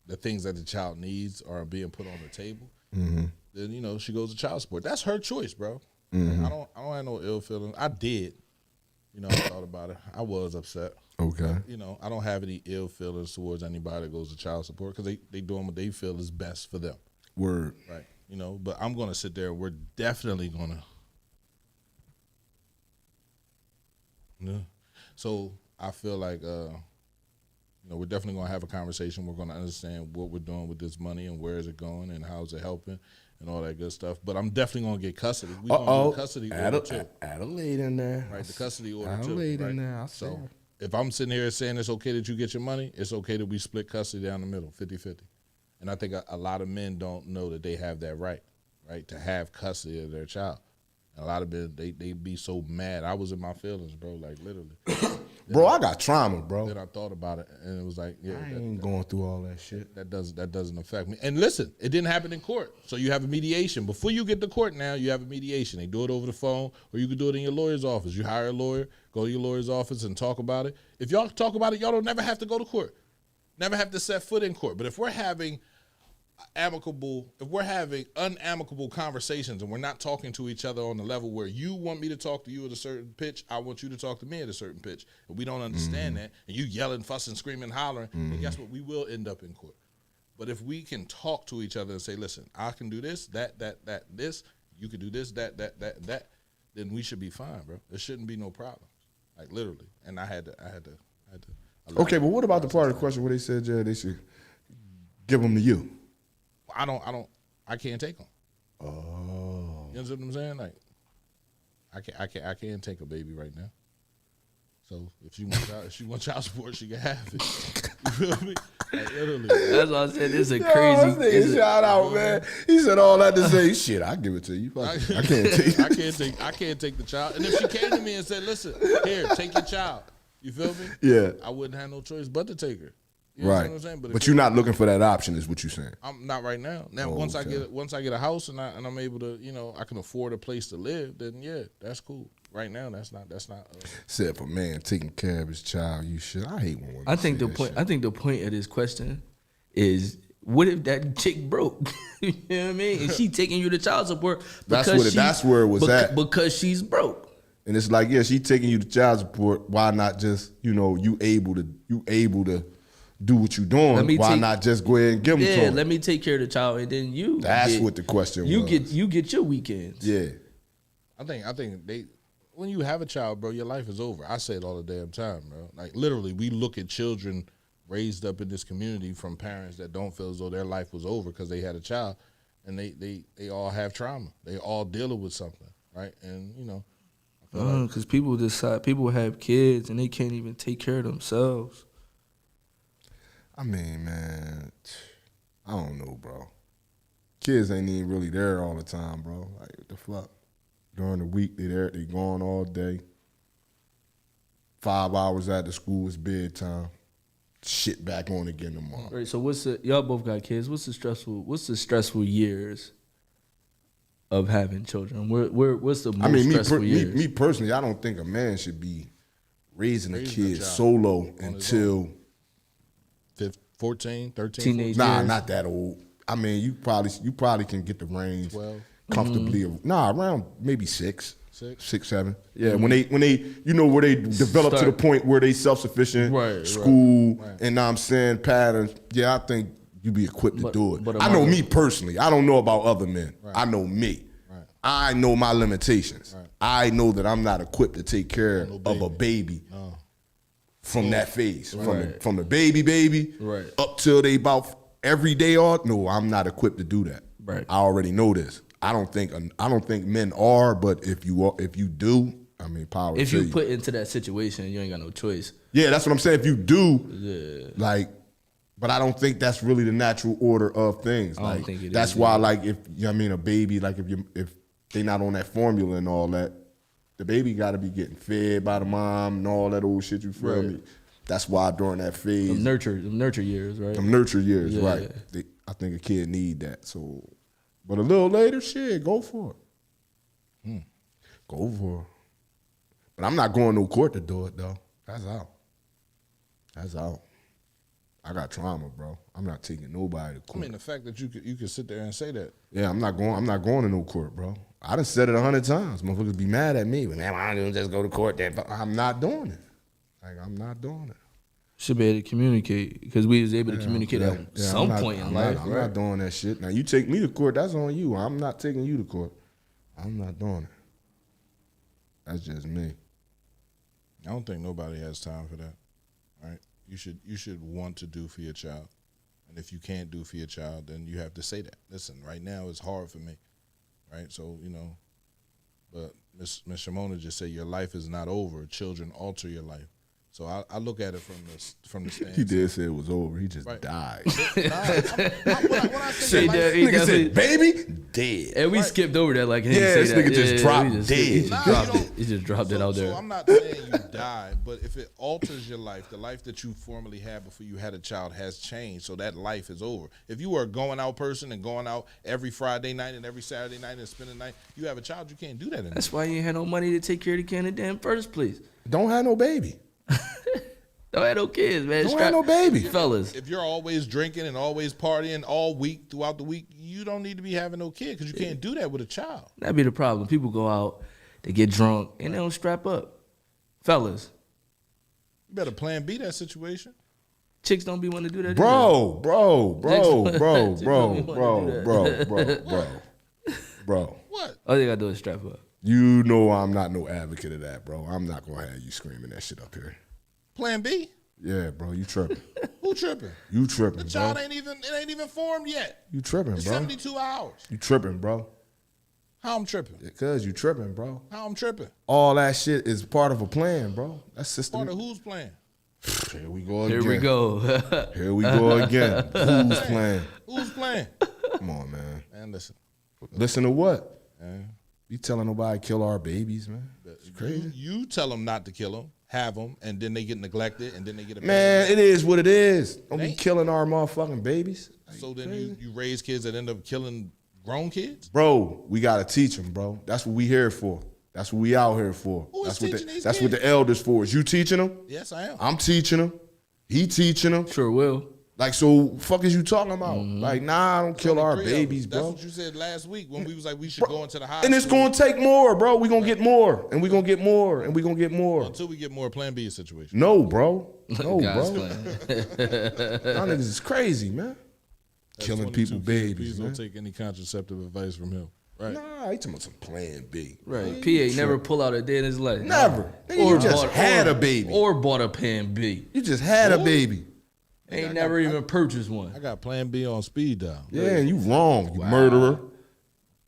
C: the things that the child needs are being put on the table. Then she goes to child support. That's her choice, bro. I don't have no ill feelings. I did. I thought about it. I was upset.
F: Okay.
C: I don't have any ill feelings towards anybody that goes to child support because they doing what they feel is best for them.
F: Word.
C: Right. But I'm gonna sit there. We're definitely gonna. So I feel like we're definitely going to have a conversation. We're going to understand what we're doing with this money and where is it going and how is it helping and all that good stuff. But I'm definitely going to get custody. We're going to do custody order too.
F: Adelaide in there.
C: Right, the custody order too.
F: Adelaide
C: right?
F: in there.
C: So if I'm sitting here saying it's okay that you get your money, it's okay that we split custody down the middle, 50-50. And I think a lot of men don't know that they have that right, to have custody of their child. And a lot of men, they be so mad. I was in my feelings, bro, like literally.
F: Bro, I got trauma, bro.
C: Then I thought about it, and it was like, yeah,
F: I ain't going through all that shit.
C: that doesn't affect me. And listen, it didn't happen in court, so you have a mediation. Before you get to court now, you have a mediation. They do it over the phone, or you can do it in your lawyer's office. You hire a lawyer, go to your lawyer's office and talk about it. If y'all talk about it, y'all don't never have to go to court, never have to set foot in court. But if we're having unamicable conversations and we're not talking to each other on the level where you want me to talk to you at a certain pitch, I want you to talk to me at a certain pitch, and we don't understand that, and you yelling, fussing, screaming, hollering, then guess what? We will end up in court. But if we can talk to each other and say, listen, I can do this, this, you can do this, that, then we should be fine, bro. There shouldn't be no problems, like literally. And I had to.
F: Okay, but what about the part of the question where they said, yeah, they should give them to you?
C: I can't take them.
F: Oh.
C: You know what I'm saying? Like, I can't take a baby right now. So if she wants child support, she can have it. You feel me? Like, literally.
E: That's why I said this is a crazy.
F: This nigga shout out, man. He said all that to say, shit, I'll give it to you. I can't take it.
C: I can't take the child. And if she came to me and said, listen, here, take your child. You feel me?
F: Yeah.
C: I wouldn't have no choice but to take her. You know
F: right.
C: what I'm saying?
F: But you're not looking for that option, is what you're saying.
C: I'm not right now. Now, once I get a house and I'm able to, I can afford a place to live, then yeah, that's cool. Right now, that's not.
F: Said for man taking care of his child, you should. I hate when women
E: I think
F: say
E: the
F: that
E: point.
F: shit.
E: I think the point of this question is, what if that chick broke? You know what I mean? And she taking you to child support because
F: that's where it was at.
E: Because she's broke.
F: And it's like, yeah, she taking you to child support. Why not just, you able to do what you doing? Why not just go ahead and give them to her?
E: Yeah, let me take care of the child, and then you.
F: That's what the question was.
E: You get your weekends.
F: Yeah.
C: I think when you have a child, bro, your life is over. I say it all the damn time, bro. Like literally, we look at children raised up in this community from parents that don't feel as though their life was over because they had a child, and they all have trauma. They all dealing with something, right? And
E: because people have kids and they can't even take care of themselves.
F: I mean, man, I don't know, bro. Kids ain't even really there all the time, bro. Like, what the fuck? During the week, they there, they gone all day. 5 hours after school is bedtime. Shit back on again tomorrow.
E: Right. So y'all both got kids? What's the stressful years of having children? What's the most stressful years?
F: Me personally, I don't think a man should be raising a kid solo until
C: 14, 13,
E: teenage
C: 14.
E: years.
F: Not that old. I mean, you probably can get the range
C: 12.
F: comfortably. Around maybe 6, 7. Yeah, when they where they develop to the point where they self-sufficient, school, and I'm saying patterns. Yeah, I think you be equipped to do it. I know me personally. I don't know about other men. Right. I know me. Right. I know my limitations. Right. I know that I'm not equipped to take care of a baby. No. From that phase, from the baby, up till they about every day off. No, I'm not equipped to do that.
E: Right.
F: I already know this. I don't think men are, but if you do, I mean, power.
E: If you put into that situation, you ain't got no choice.
F: Yeah, that's what I'm saying. If you do, but I don't think that's really the natural order of things.
E: I don't think it
F: that's
E: is.
F: why, like, if a baby, like if they not on that formula and all that. The baby got to be getting fed by the mom and all that old shit, you feel me? That's why during that phase.
E: Them nurture years, right?
F: Them nurture years, right. I think a kid need that. So, but a little later, shit, go for it. Go for it. But I'm not going to court to do it, though. That's out. I got trauma, bro. I'm not taking nobody to court.
C: I mean, the fact that you could sit there and say that.
F: Yeah, I'm not going to no court, bro. I done said it 100 times. Motherfuckers be mad at me. But man, why don't you just go to court then? I'm not doing it. Like, I'm not doing it.
E: Should be able to communicate because we was able to communicate at some point in life.
F: I'm not doing that shit. Now, you take me to court, that's on you. I'm not taking you to court. I'm not doing it. That's just me.
C: I don't think nobody has time for that, right? You should want to do for your child. And if you can't do for your child, then you have to say that. Listen, right now it's hard for me, right? So, but Miss Shimona just said your life is not over. Children alter your life. So I look at it from the stance.
F: He did say it was over. He just died.
C: When I say life,
F: Nigga said, baby, dead.
E: And we skipped over that like he
F: Yeah,
E: say
F: this
E: that.
F: nigga just dropped
E: we just
F: dead.
E: skipped it. He just dropped it out there.
C: So I'm not saying you died, but if it alters your life, the life that you formerly had before you had a child has changed. So that life is over. If you were a going out person and going out every Friday night and every Saturday night and spending the night, you have a child, you can't do that anymore.
E: That's why you ain't had no money to take care of the kid in the damn first place.
F: Don't have no baby.
E: Don't have no kids, man.
F: Don't have no baby.
E: Fellas.
C: If you're always drinking and always partying all week throughout the week, you don't need to be having no kid because you can't do that with a child.
E: That'd be the problem. People go out, they get drunk, and they don't strap up. Fellas.
C: You better plan B that situation.
E: Chicks don't be wanting to do that.
F: Bro.
C: What?
E: All they gotta do is strap up.
F: You know I'm not no advocate of that, bro. I'm not gonna have you screaming that shit up here.
C: Plan B?
F: Yeah, bro, you tripping.
C: Who tripping?
F: You tripping,
C: The
F: bro.
C: child ain't even formed yet.
F: You tripping,
C: It's
F: bro.
C: 72 hours.
F: You tripping, bro.
C: How I'm tripping?
F: Because you tripping, bro.
C: How I'm tripping?
F: All that shit is part of a plan, bro. That's system.
C: Part of who's plan?
F: Here we go again.
E: Here we go.
F: Here we go again. Who's playing?
C: Who's playing?
F: Come on, man.
C: Man, listen.
F: Listen to what?
C: Man.
F: You telling nobody to kill our babies, man? It's crazy.
C: You tell them not to kill them, have them, and then they get neglected, and then they get abandoned.
F: Man, it is what it is. Don't be
C: Ain't.
F: killing our motherfucking babies.
C: So then you raise kids that end up killing grown kids?
F: Bro, we got to teach them, bro. That's what we here for. That's what we out here for.
C: Who is
F: That's what
C: teaching these
F: That's what
C: kids?
F: the elders for. Is you teaching them?
C: Yes, I am.
F: I'm teaching them. He teaching them.
E: Sure will.
F: Like, so fuck is you talking about? Like, nah, don't kill our
C: Three of them.
F: babies,
C: That's
F: bro.
C: what you said last week when we was like, we should go into the high
F: And it's
C: school
F: going to take more, bro. We going to get more. And we going to get more. And we going to get more.
C: until we get more Plan B situation.
F: No, bro. No,
E: Guys
F: bro.
E: playing.
F: Y'all niggas is crazy, man. Killing
C: 22
F: people
C: kids,
F: babies,
C: Please
F: man.
C: don't take any contraceptive advice from him. Right.
F: Nah, he talking about some plan B.
E: Right. P ain't never pull out a day in his life.
F: Never. Nigga, you just had a baby.
E: Or bought a Plan B.
F: You just had a baby.
E: Ain't never even purchased one.
C: I got Plan B on speed dial.
F: Yeah, and you wrong. You murderer.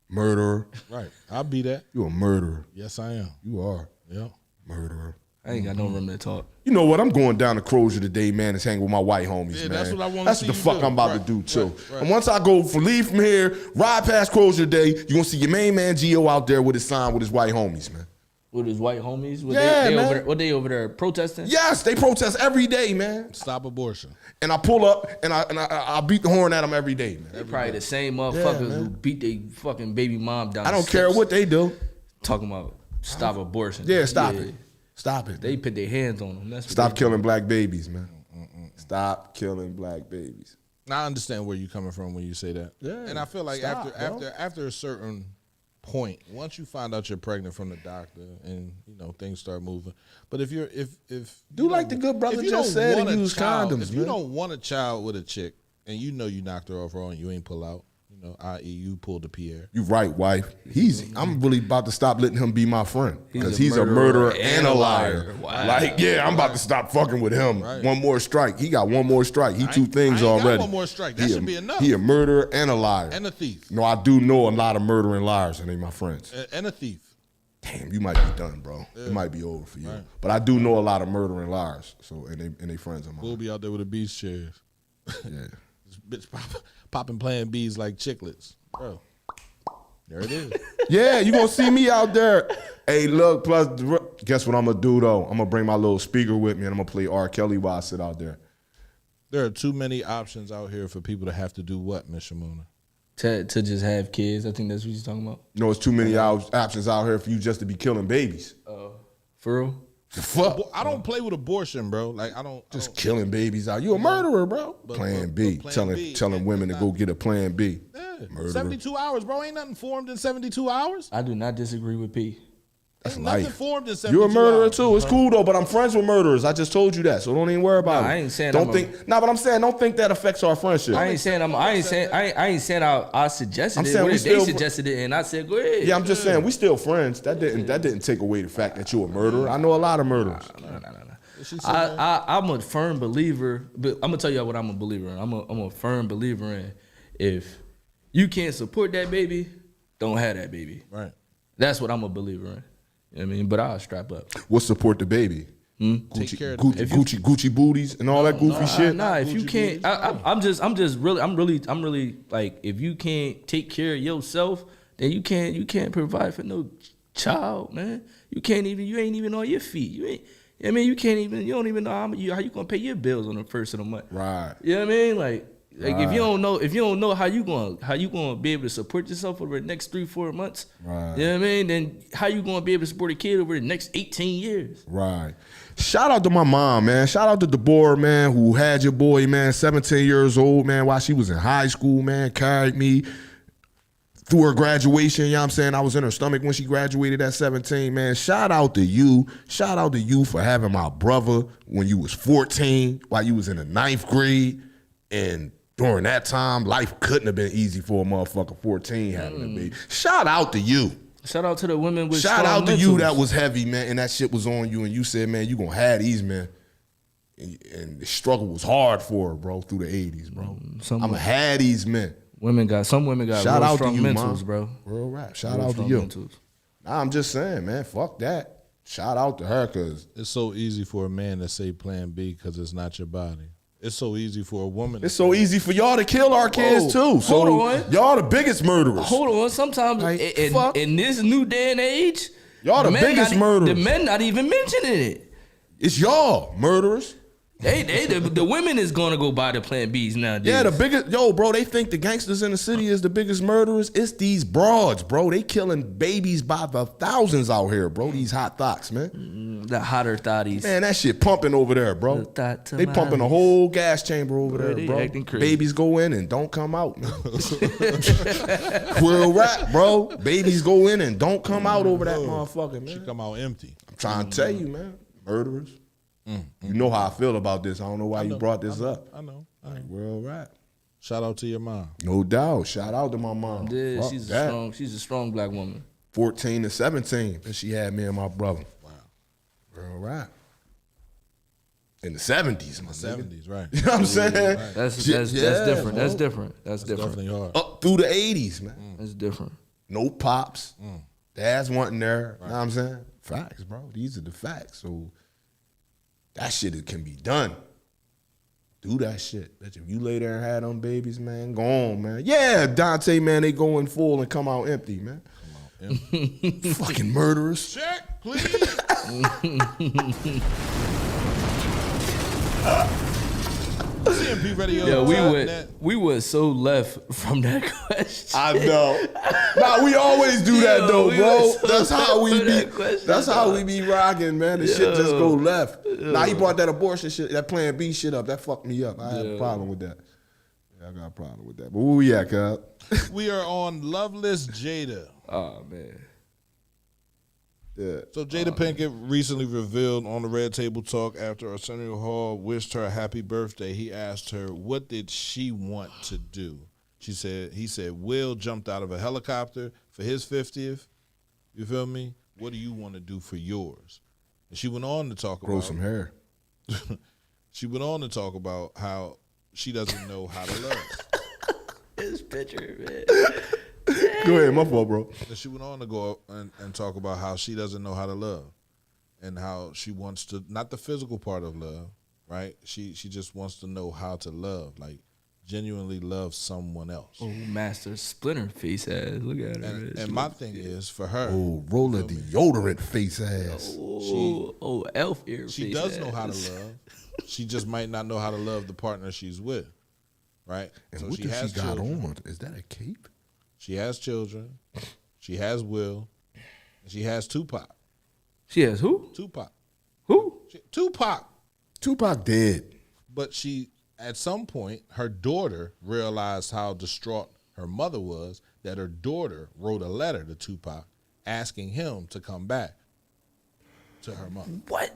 F: Murderer.
C: Right. I'll be that.
F: You a murderer.
C: Yes, I am.
F: You are.
C: Yeah.
F: Murderer.
E: I ain't got no room to talk.
F: You know what? I'm going down to Crozier today, man, and hanging with my white homies,
C: Yeah,
F: man.
C: that's what I wanna
F: That's
C: see
F: what the
C: you
F: fuck
C: do.
F: I'm about
C: Right,
F: to do, too.
C: right.
F: And once I leave from here, ride past Crozier today, you're going to see your main man, Gio, out there with his sign with his white homies, man.
E: With his white homies?
F: Yeah,
E: they
F: man.
E: over there, what they over there protesting?
F: Yes, they protest every day, man.
C: Stop abortion.
F: And I pull up, and I beat the horn at them every day, man.
E: They probably the same motherfuckers
F: man.
E: who beat their fucking baby mom down
F: I
E: the
F: don't care
E: steps
F: what they do.
E: talking about stop abortion.
F: Yeah, stop it. Stop it.
E: They put their hands on them. That's what
F: Stop
E: they
F: killing black babies, man. Stop killing black babies.
C: Now, I understand where you're coming from when you say that.
F: Yeah,
C: And I feel like
F: stop, bro.
C: after a certain point, once you find out you're pregnant from the doctor and things start moving. But if you're if
F: Do
C: you
F: like
C: don't-
F: the good brother
C: if you
F: just
C: don't
F: said
C: want
F: and
C: a
F: use
C: child-
F: condoms,
C: If you
F: man.
C: don't want a child with a chick and you knocked her off wrong, you ain't pull out. I.e. you pulled the Pierre.
F: You right, wife. I'm really about to stop letting him be my friend because
E: He's
F: he's
E: a
F: a murderer
E: murderer
F: and a liar.
E: Wow.
F: Like, yeah, I'm about to stop fucking with him.
C: Right.
F: One more strike. He got one more strike. He two
C: I
F: things
C: ain't got
F: already.
C: one more strike. That
F: He
C: should
F: a-
C: be enough.
F: He a murderer and a liar.
C: And a thief.
F: No, I do know a lot of murdering liars, and they my friends.
C: And a thief.
F: Damn, you might be done, bro. It might be over for you.
C: Right.
F: But I do know a lot of murdering liars. So and they friends of mine.
C: We'll be out there with the beach chairs.
F: Yeah.
C: This bitch popping Plan Bs like chiclets. Bro. There it is.
F: Yeah, you gonna see me out there. Hey, look, plus guess what I'm gonna do though? I'm gonna bring my little speaker with me and I'm gonna play R. Kelly while I sit out there.
C: There are too many options out here for people to have to do what, Miss Shimona?
E: To just have kids. I think that's what he's talking about.
F: You know, it's too many options out here for you just to be killing babies.
E: For real?
F: The fuck?
C: I don't play with abortion, bro. Like I don't
F: Just killing babies out. You a murderer, bro.
C: But-
F: Plan
C: but
F: B.
C: Plan B,
F: telling
C: and
F: women to
C: not-
F: go get a plan B.
C: Yeah.
F: Murderer.
C: 72 hours, bro. Ain't nothing formed in 72 hours.
E: I do not disagree with P.
F: That's
C: Ain't nothing
F: life.
C: formed in 72
F: You're a murderer
C: hours.
F: too. It's cool though, but I'm friends with murderers. I just told you that, so don't even worry about it.
E: I ain't saying
F: Don't
E: I'm
F: think. But I'm saying don't think that affects our friendship.
E: I ain't saying I suggested
F: I'm
E: it.
F: saying
E: What
F: we
E: if they
F: still-
E: suggested it and I said go ahead.
F: Yeah, I'm just saying we still friends. That didn't take away the fact that you're a murderer. I know a lot of murderers.
E: No. I'm a firm believer, but I'm gonna tell you what I'm a believer in. I'm a firm believer in if you can't support that baby, don't have that baby.
C: Right.
E: That's what I'm a believer in. You know what I mean? But I'll strap up.
F: We'll support the baby.
C: Take care of
F: Gucci booties and all that goofy shit.
E: Nah, if you can't, I'm really like, if you can't take care of yourself, then you can't provide for no child, man. You ain't even on your feet. You don't even know how you gonna pay your bills on the first of the month.
F: Right.
E: You know what I mean? Like if you don't know how you gonna be able to support yourself over the next 3-4 months,
F: right?
E: You know what I mean? Then how you gonna be able to support a kid over the next 18 years?
F: Right. Shout out to my mom, man. Shout out to Deborah, man, who had your boy, man, 17 years old, man, while she was in high school, man, carried me through her graduation. You know what I'm saying? I was in her stomach when she graduated at 17, man. Shout out to you. Shout out to you for having my brother when you was 14, while you was in the 9th grade. And during that time, life couldn't have been easy for a motherfucker 14 having a baby. Shout out to you.
E: Shout out to the women with
F: Shout out to
E: mentals.
F: you that was heavy, man, and that shit was on you, and you said, man, you gonna have these, man. And the struggle was hard for her, bro, through the 80s, bro. I'm gonna have these men.
E: Some women got
F: Shout
E: real
F: out
E: strong
F: to you,
E: mentals,
F: Mom.
E: bro.
F: Real rap. Shout
E: Real
F: out to
E: strong
F: you.
E: mentals.
F: Nah, I'm just saying, man, fuck that. Shout out to her, cause
C: It's so easy for a man to say plan B because it's not your body. It's so easy for a woman.
F: it's so easy for y'all to kill our kids too. So
E: Hold on.
F: y'all the biggest murderers.
E: Hold on. Sometimes
F: Like,
E: in this new day and age,
F: Y'all the biggest murderers.
E: The men not even mentioning it.
F: It's y'all murderers.
E: The women is gonna go buy the Plan Bs nowadays.
F: Yeah, the biggest, bro, they think the gangsters in the city is the biggest murderers. It's these broads, bro. They killing babies by the thousands out here, bro. These hot thoughts, man.
E: The hotter thotties.
F: Man, that shit pumping over there, bro. They pumping a whole gas chamber over there,
E: They
F: bro.
E: acting crazy.
F: Babies go in and don't come out, man. Real rap, bro. Babies go in and don't come out over that motherfucker, man.
C: She come out empty.
F: I'm trying to tell you, man. Murderers. You know how I feel about this. I don't know why you brought this up.
C: I know.
F: Like, real rap.
C: Shout out to your mom.
F: No doubt. Shout out to my mom.
E: Yeah,
F: Fuck
E: she's
F: that.
E: a strong black woman.
F: 14 to 17, and she had me and my brother.
C: Wow.
F: Real rap. In the 70s, my nigga.
C: 70s, right.
F: You know what I'm saying?
E: That's
F: Yeah,
E: different.
F: bro.
E: That's different. That's different.
C: Definitely hard.
F: Up through the 80s, man.
E: That's different.
F: No pops. Dads wasn't there. You know what I'm saying? Facts, bro. These are the facts. So that shit can be done. Do that shit. Bitch, if you lay there and had them babies, man, go on, man. Yeah, Dante, man, they go in full and come out empty, man. Fucking murderers.
C: Check, please. CMP Radio.
E: Yo, we were so left from that question.
F: I know. Nah, we always do that though,
E: we
F: bro.
E: was so
F: That's how we
E: left
F: be.
E: for that question,
F: That's how
E: dog.
F: we be rocking, man. The shit just go left. Nah, he brought that abortion shit, that Plan B shit up. That fucked me up. I had a problem with that. Yeah, I got a problem with that. But where we at, cuz?
C: We are on Loveless Jada.
E: Oh man.
F: Yeah.
C: So Jada Pinkett recently revealed on the Red Table Talk after Arsenio Hall wished her a happy birthday, he asked her what did she want to do. He said, Will jumped out of a helicopter for his 50th. You feel me? What do you want to do for yours? And she went on to talk
F: Grow
C: about
F: some hair.
C: She went on to talk about how she doesn't know how to love.
E: This picture, man.
F: Go ahead, my fault, bro.
C: And she went on to go and talk about how she doesn't know how to love and how she wants to, not the physical part of love, right? She just wants to know how to love, like genuinely love someone else.
E: Oh, Master Splinter face ass. Look at her.
C: And my thing is, for her,
F: Oh, roller deodorant face ass.
E: Elf ear
C: she
E: face
C: does know how to
E: ass.
C: love. She just might not know how to love the partner she's with, right?
F: And
C: So
F: what
C: she
F: does
C: has
F: she got
C: children.
F: on? Is that a cape?
C: She has children. She has Will. And she has Tupac.
E: She has who?
C: Tupac.
E: Who?
C: Tupac.
F: Tupac dead.
C: But she, at some point, her daughter realized how distraught her mother was, that her daughter wrote a letter to Tupac asking him to come back to her mother.
E: What?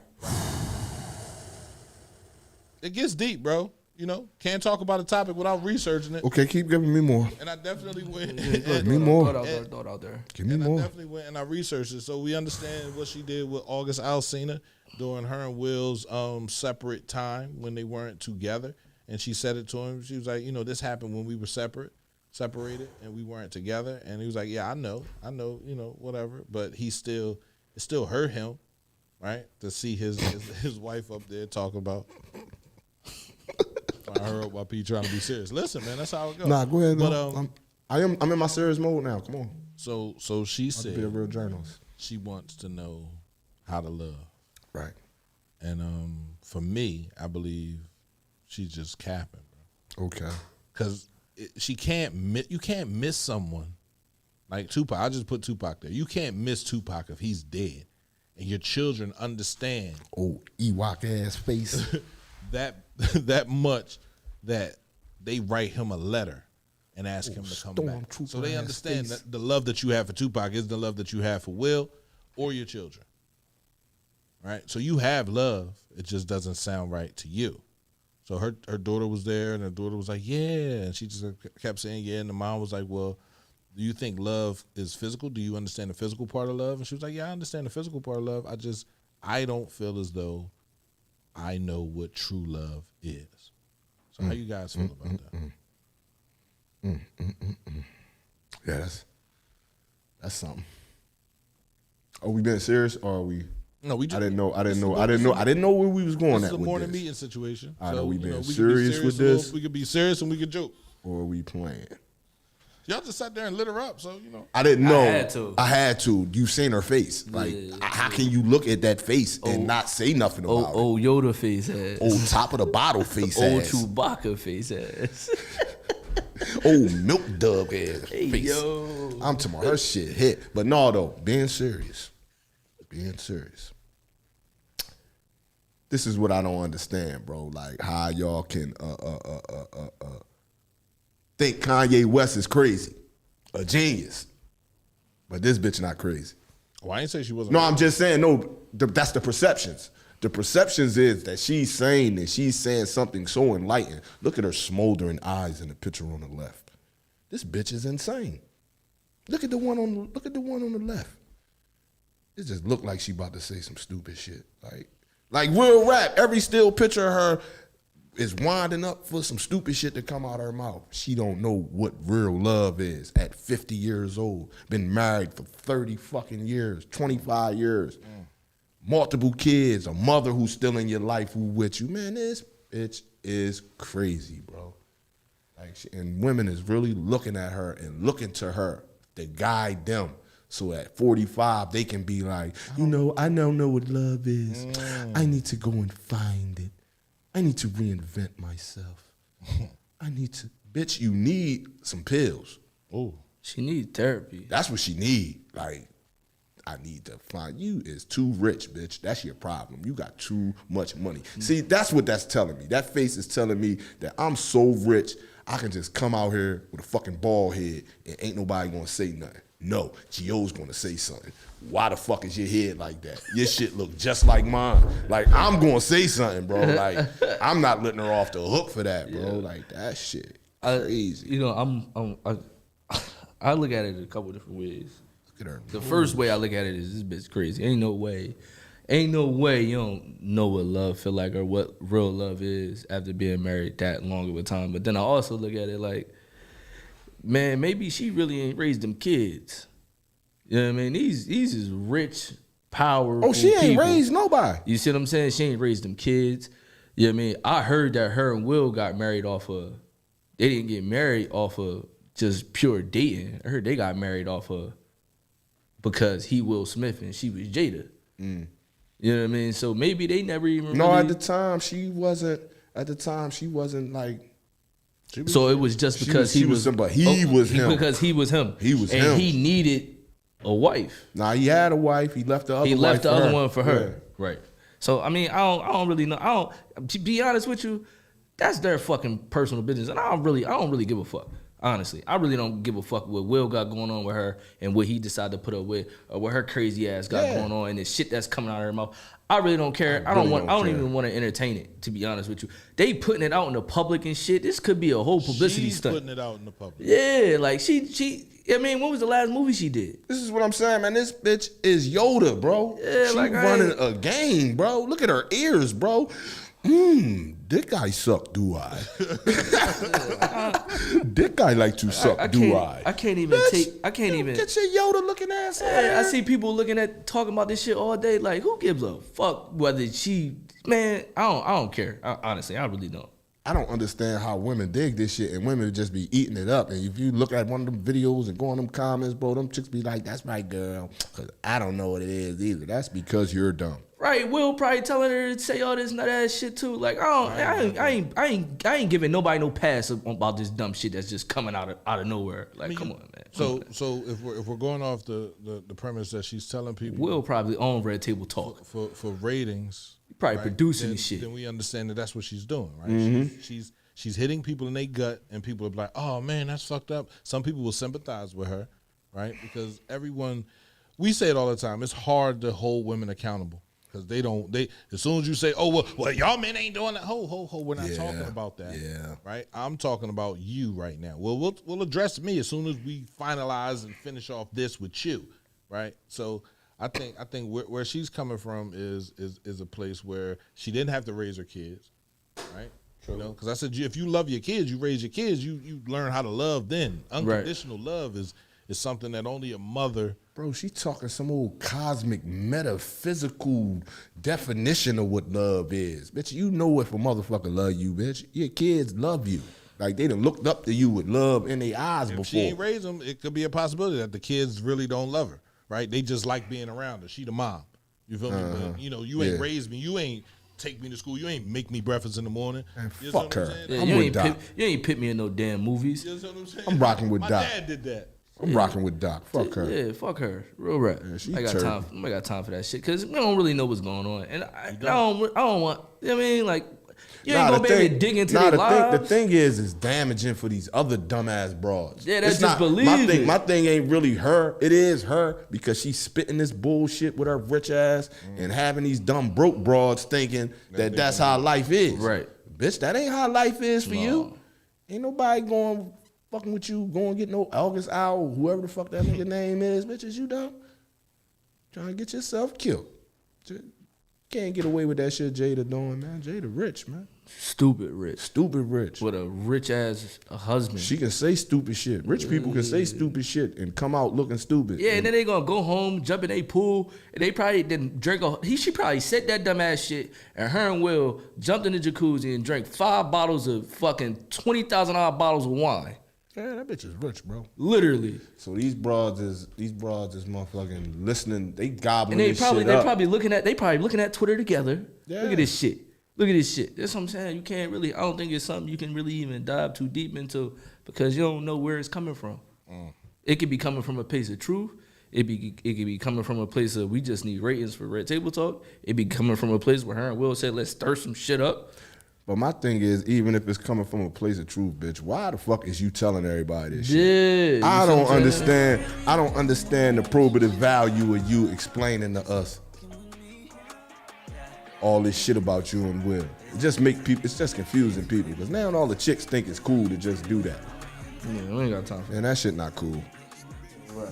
C: It gets deep, bro. You know, can't talk about a topic without researching it.
F: Okay, keep giving me more.
C: And I definitely went.
F: Give me more.
E: Thought out there.
F: Give me
C: And I
F: more.
C: definitely went and I researched it. So we understand what she did with August Alsina during her and Will's separate time when they weren't together. And she said it to him. She was like, you know, this happened when we were separated, and we weren't together. And he was like, yeah, I know, you know, whatever. But it still hurt him right? To see his wife up there talking about. I heard why P trying to be serious. Listen, man, that's how it goes.
F: Nah, go ahead.
C: But
F: I'm in my serious mode now. Come on.
C: So she said
F: be a real journalist.
C: She wants to know how to love.
F: Right.
C: And for me, I believe she's just capping, bro.
F: Okay.
C: Because you can't miss someone like Tupac. I just put Tupac there. You can't miss Tupac if he's dead, and your children understand.
F: Oh, Ewok ass face.
C: that much that they write him a letter and ask him to come back. So they understand that the love that you have for Tupac is the love that you have for Will or your children. Right? So you have love. It just doesn't sound right to you. So her daughter was there, and her daughter was like, yeah. And she just kept saying, yeah. And the mom was like, well, do you think love is physical? Do you understand the physical part of love? And she was like, yeah, I understand the physical part of love. I don't feel as though I know what true love is. So how you guys feel about that?
F: Yeah, that's something. Are we being serious or are we?
C: No, we just.
F: I didn't know where we was going
C: This
F: at
C: is a
F: with
C: morning
F: this.
C: meeting situation.
F: I know
C: So,
F: we being
C: we could be
F: serious with this.
C: We could be serious and we could joke.
F: Or are we playing?
C: Y'all just sat there and lit her up, so
F: I didn't know.
E: I had to.
F: You seen her face. Like, how can you look at that face and not say nothing about it?
E: Old Yoda face ass.
F: Old top of the bottle face
E: Old
F: ass.
E: Chewbacca face ass.
F: Old milk dub ass face.
E: Yo.
F: I'm talking about her shit hit. But no, though, being serious. This is what I don't understand, bro. Like, how y'all can think Kanye West is crazy, a genius, but this bitch not crazy.
C: Well, I didn't say she wasn't.
F: No, I'm just saying, that's the perceptions. The perceptions is that she's saying this. She's saying something so enlightened. Look at her smoldering eyes in the picture on the left. This bitch is insane. Look at the one on the left. It just looked like she about to say some stupid shit. Like real rap. Every still picture of her is winding up for some stupid shit to come out of her mouth. She don't know what real love is at 50 years old. Been married for 30 fucking years, 25 years. Multiple kids, a mother who's still in your life who with you. Man, this bitch is crazy, bro. And women is really looking at her and looking to her to guide them. So at 45, they can be like, I don't know what love is. I need to go and find it. I need to reinvent myself. Bitch, you need some pills.
C: Oh,
E: She need therapy.
F: That's what she need. Like, I need to find you is too rich, bitch. That's your problem. You got too much money. See, that's what that's telling me. That face is telling me that I'm so rich, I can just come out here with a fucking bald head and ain't nobody gonna say nothing. No, Gio's gonna say something. Why the fuck is your head like that? Your shit look just like mine. Like, I'm gonna say something, bro. Like, I'm not letting her off the hook for that, bro. Like, that shit crazy.
E: I look at it a couple different ways.
F: Look at her.
E: The first way I look at it is this bitch crazy. Ain't no way you don't know what love feel like or what real love is after being married that long of a time. But then I also look at it like, man, maybe she really ain't raised them kids. You know what I mean? These is rich, powerful
F: she ain't
E: people.
F: raised nobody.
E: You see what I'm saying? She ain't raised them kids. You know what I mean? I heard that her and Will got married they didn't get married off of just pure dating. I heard they got married off of because he Will Smith and she was Jada. You know what I mean? So maybe they never even
F: at the time she wasn't like.
E: So it was just because he was him.
F: Because he was him.
E: And he needed a wife.
F: Nah, he had a wife. He left the other.
E: He left the other one for her.
F: Yeah.
E: Right. So I mean, I don't really know. To be honest with you, that's their fucking personal business, and I don't really give a fuck. Honestly, I really don't give a fuck what Will got going on with her and what he decided to put up with, or what her crazy ass got going on and the shit that's coming out of her mouth. I really don't care. I don't even want to entertain it, to be honest with you. They putting it out in the public and shit. This could be a whole publicity stunt.
C: She's putting it out in the public.
E: Yeah, like she. I mean, what was the last movie she did?
F: This is what I'm saying, man. This bitch is Yoda, bro.
E: Yeah,
F: she running a game, bro. Look at her ears, bro. Dick guy suck, do I? Dick guy like to suck, do I?
E: I can't even
F: Get your Yoda looking ass out of
E: I
F: here.
E: see people talking about this shit all day. Like, who gives a fuck whether she, man, I don't care. Honestly, I really don't.
F: I don't understand how women dig this shit and women just be eating it up. And if you look at one of them videos and go on them comments, bro, them chicks be like, that's my girl. Because I don't know what it is either. That's because you're dumb.
E: Right, Will probably telling her to say all this nut ass shit too. Like, I ain't giving nobody no pass about this dumb shit that's just coming out of nowhere. Like, come on, man.
C: So if we're going off the premise that she's telling people,
E: Will probably own Red Table Talk
C: for ratings,
E: probably
C: right,
E: producing this shit.
C: Then we understand that that's what she's doing, right?
F: Mm-hmm.
C: She's hitting people in their gut, and people are like, oh man, that's fucked up. Some people will sympathize with her, right? Because we say it all the time. It's hard to hold women accountable. Because as soon as you say, oh, well, y'all men ain't doing that. We're not talking about that. Yeah. Right? I'm talking about you right now. Well, we'll address me as soon as we finalize and finish off this with you. Right? So I think where she's coming from is a place where she didn't have to raise her kids. Right? True. You know, because I said, if you love your kids, you raise your kids, you learn how to love then. Unconditional love is something that only a mother.
F: Bro, she talking some old cosmic metaphysical definition of what love is. Bitch, you know if a motherfucker love you, bitch. Your kids love you. Like, they done looked up to you with love in their eyes before.
C: If she ain't raised them, it could be a possibility that the kids really don't love her, right? They just like being around her. She the mom. You feel me? But, you ain't raised me. You ain't take me to school. You ain't make me breakfast in the morning.
F: Man, fuck her.
E: Yeah,
F: I'm with Doc.
E: You ain't pit me in no damn movies.
C: You know what I'm saying?
F: I'm rocking with Doc.
C: My dad did that.
F: I'm rocking with Doc. Fuck her.
E: Yeah, fuck her. Real rap.
F: Yeah,
E: I got time for that shit because we don't really know what's going on, and I don't want. You know what I mean, like, you ain't gonna be able to dig into their lives.
F: The thing is damaging for these other dumbass broads.
E: Yeah, that's just believe it.
F: My thing ain't really her. It is her because she's spitting this bullshit with her rich ass and having these dumb broke broads thinking that's how life is.
E: Right,
F: bitch. That ain't how life is for you. Ain't nobody going. Fucking with you, going get no August Owl, whoever the fuck that nigga name is, bitches, you dumb. Trying to get yourself killed. Can't get away with that shit Jada doing, man. Jada rich, man.
E: Stupid rich.
F: Stupid rich.
E: With a rich ass husband.
F: She can say stupid shit. Rich people can say stupid shit and come out looking stupid.
E: Yeah, and then they gonna go home, jump in a pool, and they probably didn't drink she probably said that dumbass shit, and her and Will jumped in the jacuzzi and drank 5 bottles of fucking $20,000 bottles of wine.
F: Yeah, that bitch is rich, bro.
E: Literally.
F: So these broads is motherfucking listening. They gobbling
E: and
F: this shit up.
E: They probably looking at Twitter together.
F: Yeah.
E: Look at this shit. That's what I'm saying. You can't really. I don't think it's something you can really even dive too deep into because you don't know where it's coming from. It could be coming from a place of truth. It could be coming from a place of we just need ratings for Red Table Talk. It be coming from a place where her and Will said let's stir some shit up.
F: But my thing is, even if it's coming from a place of truth, bitch, why the fuck is you telling everybody this shit?
E: Yeah,
F: I don't understand. I don't understand the probative value of you explaining to us all this shit about you and Will. It just make people. It's just confusing people because now all the chicks think it's cool to just do that.
E: Yeah, we ain't got time for that.
F: And that shit not cool.
E: Right.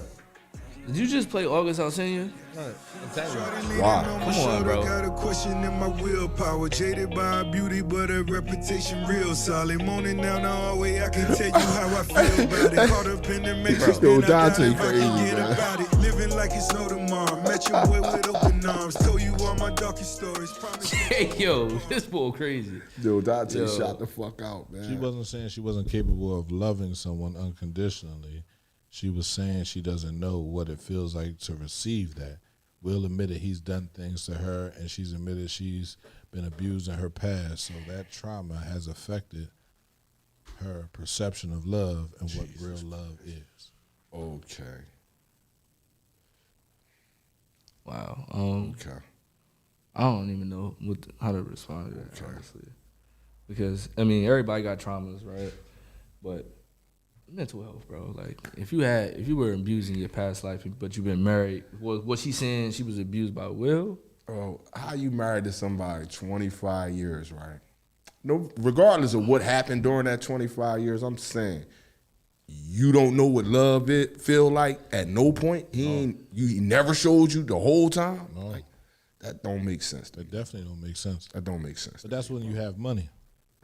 E: Did you just play August Alsina?
F: Why?
E: Come on, bro.
G: Got a question in my willpower. Jaded by beauty, but her reputation real solid. Moaning down the hallway, I can tell you how I feel about it. Caught up in the matrix,
F: Yo,
G: then I got
F: Dante
G: if I
F: crazy,
G: can get
F: man.
G: about it. Living like it's no tomorrow. Met your boy with open arms. Told you all my darkest stories. Promise you.
E: Hey, yo, this bull crazy.
F: Yo, Dante shot the fuck out, man.
C: She wasn't saying she wasn't capable of loving someone unconditionally. She was saying she doesn't know what it feels like to receive that. Will admitted he's done things to her, and she's admitted she's been abused in her past. So that trauma has affected her perception of love and what real love is.
F: Okay.
E: Wow.
F: Okay.
E: I don't even know how to respond to that, honestly. Because, I mean, everybody got traumas, right? But mental health, bro. Like, if you were abused in your past life, but you've been married, was she saying she was abused by Will?
F: Bro, how you married to somebody 25 years, right? No, regardless of what happened during that 25 years, I'm saying you don't know what love feel like at no point. He never showed you the whole time.
C: No.
F: Like, that don't make sense.
C: That definitely don't make sense.
F: That don't make sense.
C: But that's when you have money.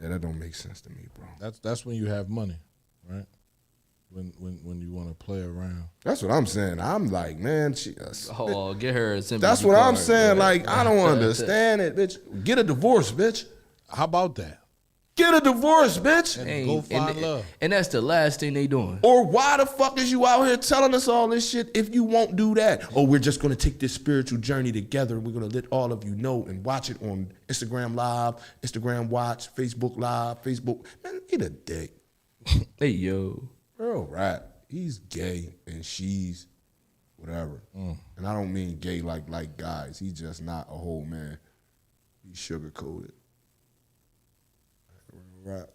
F: Yeah, that don't make sense to me, bro.
C: That's when you have money, right? When you want to play around.
F: That's what I'm saying. I'm like, man,
E: Get her a sympathy
F: that's what I'm
E: card,
F: saying.
E: bro.
F: Like, I don't understand it, bitch. Get a divorce, bitch.
C: How about that?
F: Get a divorce, bitch.
C: And go find love.
E: And that's the last thing they doing.
F: Or why the fuck is you out here telling us all this shit if you won't do that? Oh, we're just going to take this spiritual journey together and we're going to let all of you know and watch it on Instagram Live, Instagram Watch, Facebook Live, Facebook. Man, eat a dick.
E: Hey, yo.
F: Real rap. He's gay and she's whatever. And I don't mean gay like guys. He's just not a whole man. He's sugar-coated. Real rap.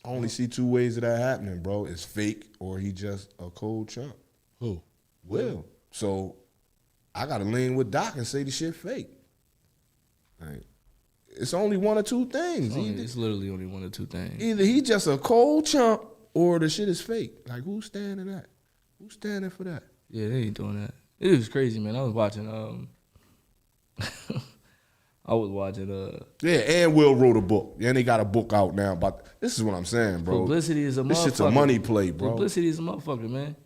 F: I only see two ways of that happening, bro. It's fake or he just a cold chump.
C: Who?
F: Will. So I got to lean with Doc and say the shit fake. Like, it's only one or two things.
E: It's literally only one or two things.
F: Either he just a cold chump or the shit is fake. Like, who's standing that? Who's standing for that?
E: Yeah, they ain't doing that. It was crazy, man. I was watching.
F: Yeah, and Will wrote a book. And they got a book out now. But this is what I'm saying, bro.
E: Publicity is a motherfucker.
F: This shit's a money play, bro.
E: Publicity is a motherfucker, man.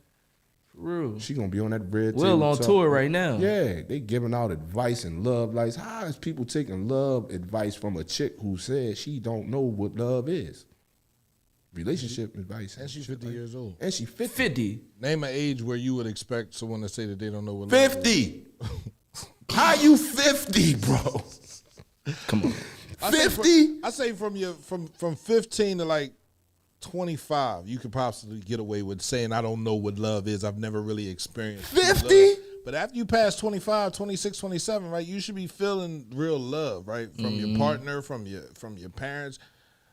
E: For real.
F: She gonna be on that red table.
E: Will on tour right now.
F: Yeah, they giving out advice and love. Like, how is people taking love advice from a chick who said she don't know what love is? Relationship advice.
C: And she's 50 years old.
F: And she 50.
E: 50.
C: Name an age where you would expect someone to say that they don't know what
F: 50. How you 50, bro?
E: Come on.
F: 50?
C: I say from 15 to like 25, you could possibly get away with saying I don't know what love is. I've never really experienced
F: 50?
C: But after you pass 25, 26, 27, right, you should be feeling real love, right? From your partner, from your parents.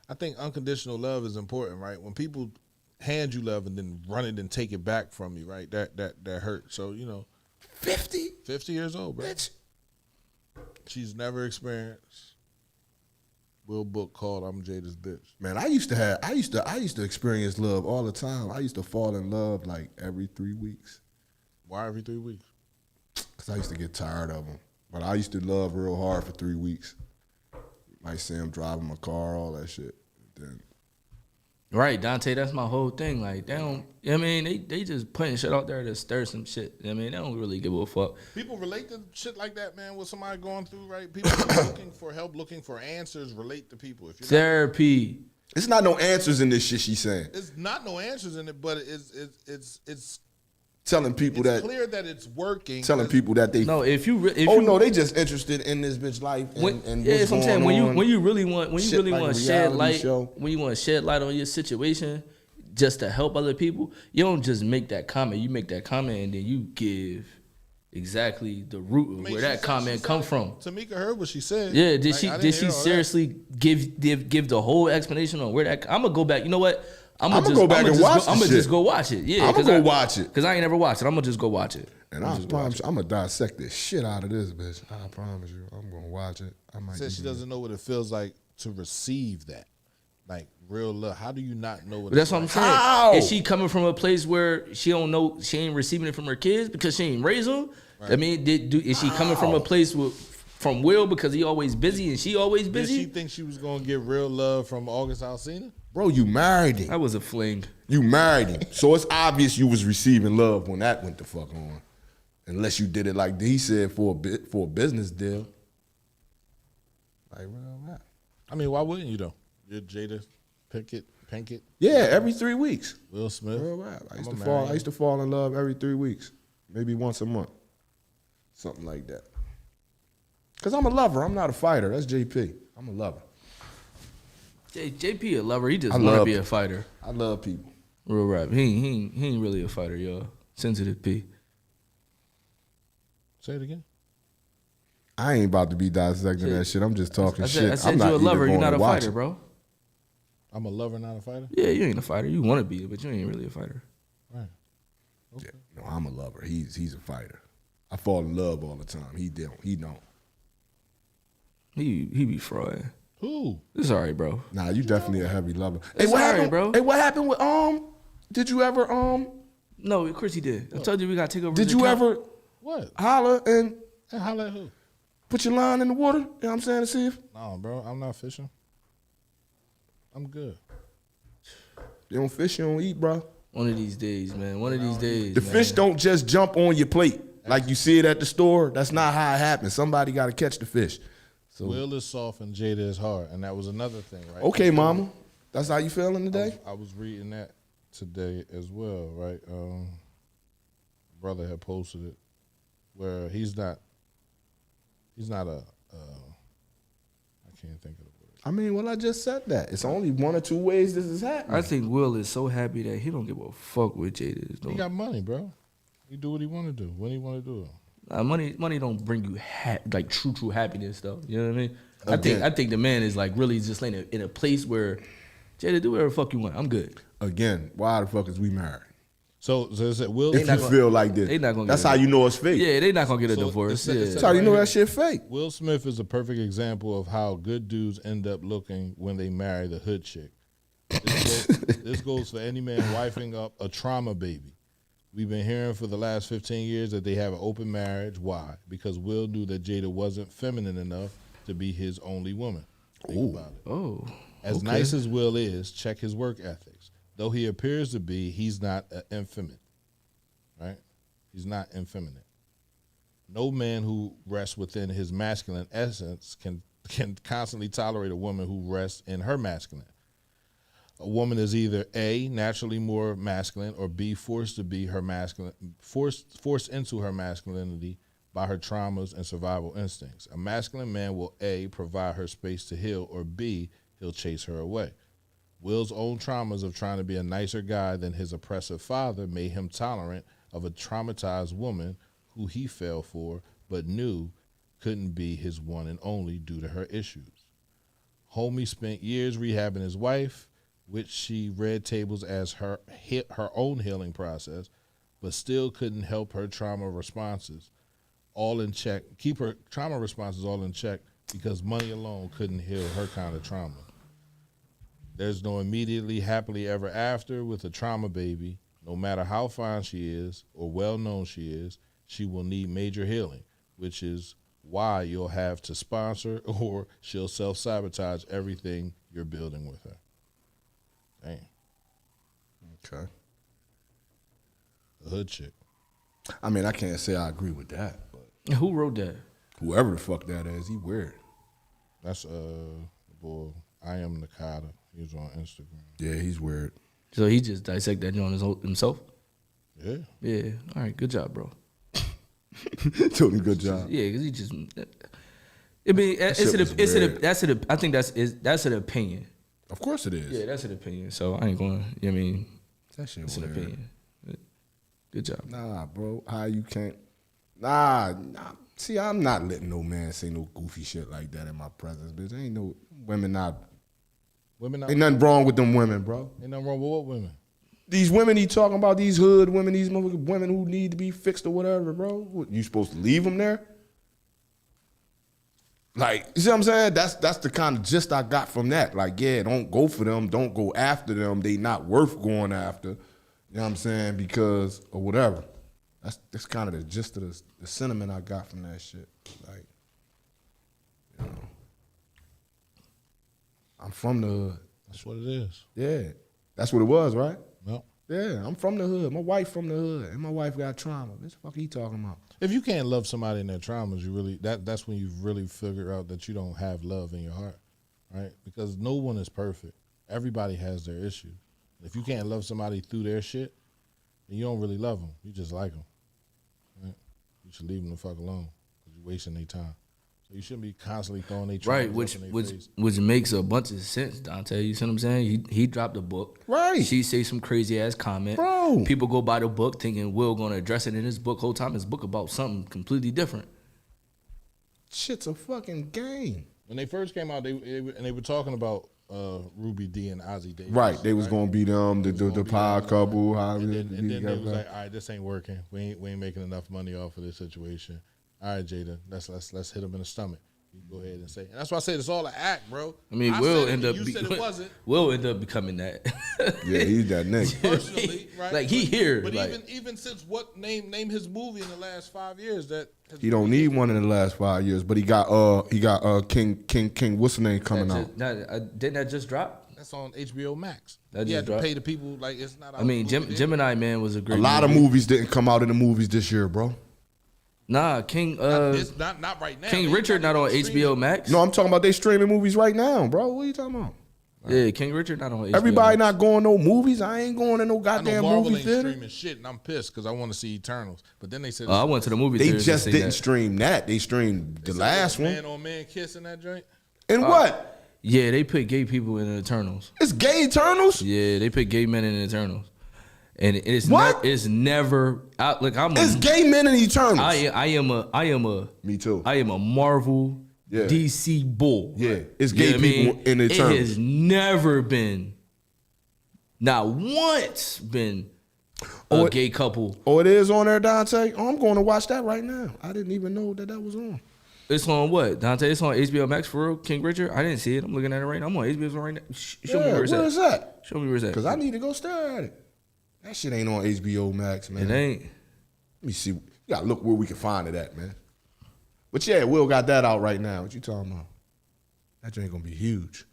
C: I think unconditional love is important, right? When people hand you love and then run it and take it back from you, right? That hurts. So,
F: 50?
C: 50 years old, bro.
F: Bitch.
C: She's never experienced. Will book called I'm Jada's Bitch.
F: Man, I used to experience love all the time. I used to fall in love like every 3 weeks.
C: Why every 3 weeks?
F: Because I used to get tired of them. But I used to love real hard for 3 weeks. You might see him driving my car, all that shit. Then,
E: Right, Dante, that's my whole thing. Like, they don't, they just putting shit out there to stir some shit. They don't really give a fuck.
C: People relate to shit like that, man, with somebody going through, right? People looking for help, looking for answers, relate to people. If you're
E: Therapy.
F: it's not no answers in this shit she's saying.
C: It's not no answers in it, but it's
F: Telling people that,
C: clear that it's working.
F: telling people that they,
E: No, if you
F: they just interested in this bitch life and
E: yeah,
F: what's
E: that's what I'm saying.
F: going on.
E: When you really want
F: Shit like a
E: to shed
F: reality
E: light,
F: show.
E: when you want to shed light on your situation, just to help other people, you don't just make that comment. You make that comment and then you give exactly the root of where that comment come from.
C: Tamika heard what she said.
E: Yeah, did
C: Like, I
E: she
C: didn't hear all
E: seriously give the whole explanation on where that? I'm gonna go back. You know what? I'm
F: I'ma go back and watch
E: I'm
F: the
E: gonna
F: shit.
E: just go watch it. Yeah,
F: I'ma go watch it.
E: because I ain't never watched it. I'm gonna just go watch it.
F: And I promise you, I'm gonna dissect the shit out of this bitch. I promise you, I'm gonna watch it. I might.
C: Said she doesn't know what it feels like to receive that, like real love. How do you not know what?
E: But that's what I'm saying.
F: How?
E: Is she coming from a place where she don't know, she ain't receiving it from her kids because she ain't raised them? Right. I mean, is she coming from a place from Will because he always busy and she always busy?
C: Did she think she was gonna get real love from August Alsina?
F: Bro, you married him.
E: That was a fling.
F: You married him. So it's obvious you was receiving love when that went the fuck on. Unless you did it like he said for a business deal. Like real rap.
C: I mean, why wouldn't you though? You're Jada Pinkett.
F: Yeah, every 3 weeks.
C: Will Smith.
F: Real rap. I used to fall in love every 3 weeks. Maybe once a month. Something like that. Cause I'm a lover. I'm not a fighter. That's JP. I'm a lover.
E: JP a lover. He just want to be a fighter.
F: I love people.
E: Real rap. He ain't really a fighter, y'all. Sensitive P.
C: Say it again.
F: I ain't about to be dissecting that shit. I'm just talking shit.
E: I said
F: I'm not
E: you a
F: even
E: lover. You're
F: going
E: not
F: to
E: a
F: watch
E: fighter,
F: it.
E: bro.
C: I'm a lover, not a fighter.
E: Yeah, you ain't a fighter. You want to be, but you ain't really a fighter.
C: Right. Okay.
F: Yeah, no, I'm a lover. He's a fighter. I fall in love all the time. He don't. He don't.
E: He be fraud.
C: Who?
E: It's all right, bro.
F: Nah, you definitely a heavy lover.
E: It's
F: what
E: all right,
F: happened,
E: bro.
F: Hey, what happened with Did you ever
E: No, of course he did. I told you we got to take over.
F: Did
E: his
F: you
E: account.
F: ever
C: What?
F: holler and
C: And holla at who?
F: Put your line in the water. You know what I'm saying? To see if
C: No, bro, I'm not fishing. I'm good.
F: you don't fish, you don't eat, bro.
E: One of these days, man. One of these days.
F: The
E: man.
F: fish don't just jump on your plate like you see it at the store. That's not how it happens. Somebody got to catch the fish. So
C: Will is soft and Jada is hard, and that was another thing, right?
F: okay, mama. That's how you feeling today?
C: I was reading that today as well, right? Brother had posted it where he's not a I can't think of the word.
F: I mean, well, I just said that. It's only one or two ways this is happening.
E: I think Will is so happy that he don't give a fuck with Jada is
C: He
E: doing.
C: got money, bro. He do what he want to do when he want to do it.
E: Money don't bring you like true happiness though. You know what I mean?
F: Again.
E: I think the man is like really just like in a place where Jada, do whatever the fuck you want. I'm good.
F: Again, why the fuck is we married?
C: So is it Will?
F: If you feel like this,
E: they not gonna
F: that's
E: get
F: how
E: it.
F: you know it's fake.
E: Yeah, they not gonna get a
C: So
E: divorce.
C: it's
F: That's how you know that shit fake.
C: Will Smith is a perfect example of how good dudes end up looking when they marry the hood chick. This goes for any man wifing up a trauma baby. We've been hearing for the last 15 years that they have an open marriage. Why? Because Will knew that Jada wasn't feminine enough to be his only woman. Think about it.
E: Oh,
C: As nice as Will is, check his work ethics. Though he appears to be, he's not effeminate, right? He's not effeminate. No man who rests within his masculine essence can constantly tolerate a woman who rests in her masculine. A woman is either A, naturally more masculine, or B, forced to be her masculine, forced into her masculinity by her traumas and survival instincts. A masculine man will A, provide her space to heal, or B, he'll chase her away. Will's own traumas of trying to be a nicer guy than his oppressive father made him tolerant of a traumatized woman who he fell for but knew couldn't be his one and only due to her issues. Homie spent years rehabbing his wife, which she read tables as her own healing process, but still couldn't help her trauma responses all in check, keep her trauma responses all in check because money alone couldn't heal her kind of trauma. There's no immediately happily ever after with a trauma baby. No matter how fine she is or well known she is, she will need major healing, which is why you'll have to sponsor or she'll self-sabotage everything you're building with her. Damn.
F: Okay.
C: The hood chick.
F: I mean, I can't say I agree with that, but
E: who wrote that?
F: whoever the fuck that is, he weird.
C: That's boy, I am Nakata. He was on Instagram.
F: Yeah, he's weird.
E: So he just dissect that on himself?
C: Yeah.
E: Yeah. All right. Good job, bro.
F: Told him good job.
E: Yeah, because he just. I mean, I think that's an opinion.
F: Of course it is.
E: Yeah, that's an opinion. So I ain't going. I mean,
F: That shit
E: it's an
F: weird.
E: opinion. Good job.
F: Nah, bro. How you can't? Nah. See, I'm not letting no man say no goofy shit like that in my presence, bitch. Ain't no women not. Ain't nothing wrong with them women, bro.
C: Ain't nothing wrong with what women?
F: These women he talking about, these hood women, these motherfucking women who need to be fixed or whatever, bro. What, you supposed to leave them there? Like, you see what I'm saying? That's the kind of gist I got from that. Like, yeah, don't go for them. Don't go after them. They not worth going after. You know what I'm saying? Because, or whatever. That's kind of the gist of the sentiment I got from that shit. Like, you know. I'm from the hood.
C: That's what it is.
F: Yeah. That's what it was, right?
C: No.
F: Yeah, I'm from the hood. My wife from the hood. And my wife got trauma. What the fuck he talking about?
C: If you can't love somebody in their traumas, you really that's when you really figure out that you don't have love in your heart, right? Because no one is perfect. Everybody has their issues. If you can't love somebody through their shit, then you don't really love them. You just like them. Right? You should leave them the fuck alone because you're wasting their time. So you shouldn't be constantly throwing their
E: Right,
C: traumas up in their face.
E: which makes a bunch of sense, Dante. You see what I'm saying? He dropped a book.
F: Right.
E: She say some crazy ass comment.
F: Bro.
E: People go buy the book thinking Will gonna address it in his book. Whole time his book about something completely different.
F: Shit's a fucking game.
C: When they first came out, they were talking about Ruby D and Ozzy Davis.
F: Right. They was gonna be them, the pod couple. How
C: And then they was like, all right, this ain't working. We ain't making enough money off of this situation. All right, Jada, let's hit him in the stomach. You go ahead and say, and that's why I said it's all an act, bro.
E: I mean,
C: you said it wasn't.
E: Will end up becoming that.
F: Yeah, he's that nigga.
C: Personally, right?
E: Like he here.
C: But
E: like,
C: even since what name his movie in the last 5 years that
F: he don't need one in the last 5 years, but he got King what's the name coming out?
E: Didn't that just drop?
C: That's on HBO Max.
E: That
C: You
E: just
C: have to
E: dropped?
C: pay the people like it's not.
E: I mean, Gemini Man was a great.
F: A lot
E: movie.
F: of movies didn't come out in the movies this year, bro.
E: Nah, King.
C: It's not right now.
E: King
C: They
E: Richard not on HBO Max.
F: No, I'm talking about they streaming movies right now, bro. What are you talking about?
E: Yeah, King Richard not on HBO.
F: Everybody
E: Max.
F: not going no movies. I ain't going to no
C: I know
F: goddamn
C: Marvel
F: movie
C: ain't
F: theater.
C: streaming shit, and I'm pissed because I want to see Eternals. But then they said
E: I went to the movie.
F: They
E: theaters
F: just
E: to see
F: didn't
E: that.
F: stream that. They streamed the last one.
C: Man on man kiss in that joint.
F: And what?
E: Yeah, they put gay people in the Eternals.
F: It's gay Eternals?
E: Yeah, they put gay men in the Eternals, and it's
F: What?
E: it's never. Look,
F: It's gay men in Eternals.
E: I am a.
F: Me too.
E: I am a Marvel
F: Yeah.
E: DC bull.
F: Yeah, it's
E: You
F: gay
E: know what I mean?
F: people in the
E: It
F: Eternals.
E: has never been, not once been a gay couple.
F: Oh, it is on there, Dante? Oh, I'm going to watch that right now. I didn't even know that was on.
E: It's on what, Dante? It's on HBO Max for real. King Richard. I didn't see it. I'm looking at it right now. I'm on HBO right now. Show me where it's
F: where
E: at.
F: is that?
E: Show me where it's at.
F: Because I need to go stare at it. That shit ain't on HBO Max, man.
E: It ain't.
F: Let me see. You got to look where we can find it at, man. But yeah, Will got that out right now. What you talking about? That joint going to be huge.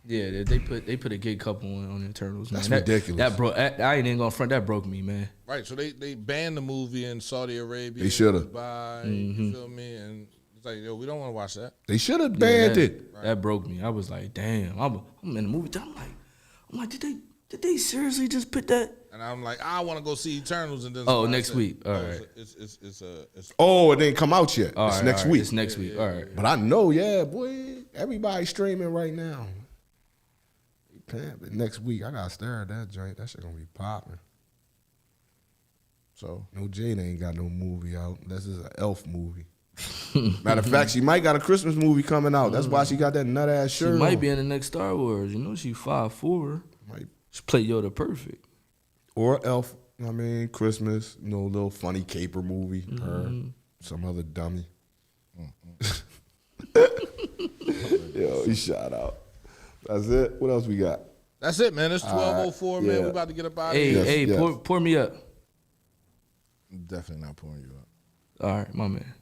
E: Yeah, they put a gay couple on the Eternals. Man.
F: That's ridiculous.
E: That broke. I ain't even gonna front. That broke me, man.
C: Right, so they banned the movie in Saudi Arabia.
F: They shoulda.
C: Dubai,
E: Mm-hmm.
C: you feel me? And it's like, yo, we don't want to watch that.
F: They should have banned it.
E: That broke me. I was like, damn. I'm in the movie. I'm like, did they seriously just put that?
C: And I'm like, I want to go see Eternals, and then
E: Oh,
C: somebody
E: next
C: said,
E: week. All
C: no,
E: right.
C: It's
F: Oh, it didn't come out yet.
E: All
F: It's
E: right,
F: next
E: all right.
F: week.
E: It's next week. All right.
F: But I know, yeah, boy, everybody's streaming right now. But next week, I got to stare at that joint. That shit going to be popping.
C: so
F: No, Jada ain't got no movie out. This is an elf movie. Matter of fact, she might got a Christmas movie coming out. That's why she got that nut ass
E: She
F: shirt.
E: might
F: on.
E: be in the next Star Wars. You know, she 5'4".
F: Might-
E: She play Yoda perfect.
F: Or elf. I mean, Christmas. You know, little funny caper movie. Her, some other dummy. Yo, he shot out. That's it. What else we got?
C: that's it, man. It's 12:04, man.
F: yeah.
C: We about to get up out of
E: Hey,
C: here.
F: Yes,
E: hey,
F: yes.
E: pour me up.
C: Definitely not pouring you up.
E: All right, my man.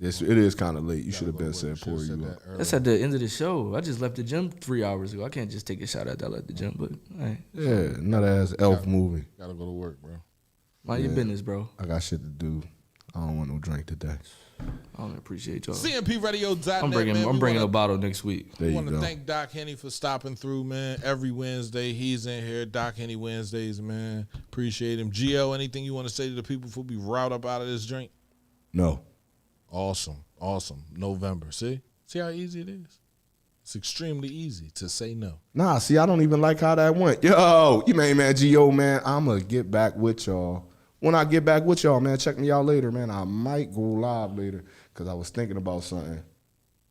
F: It is kind of late. You should have
C: Gotta
F: been
C: go to
F: said
C: work.
F: pour
C: Should've
F: you
C: said
F: up.
C: that earlier.
E: That's at the end of the show. I just left the gym 3 hours ago. I can't just take a shot after I left the gym, but all right.
F: Yeah, nut ass elf movie.
C: Gotta go to work, bro.
E: Mind your business, bro.
F: I got shit to do. I don't want no drink today.
E: I don't appreciate y'all.
C: CMPRadio.net,
E: I'm bringing
C: man.
E: a bottle next week.
F: There
C: We
F: you
C: want to
F: go.
C: thank Doc Henny for stopping through, man. Every Wednesday, he's in here. Doc Henny Wednesdays, man. Appreciate him. GL, anything you want to say to the people before we route up out of this drink?
F: No.
C: Awesome. November. See how easy it is? It's extremely easy to say no.
F: Nah, see, I don't even like how that went. Yo, you main man, G.O., man, I'm going to get back with y'all. When I get back with y'all, man, check me out later, man. I might go live later because I was thinking about something,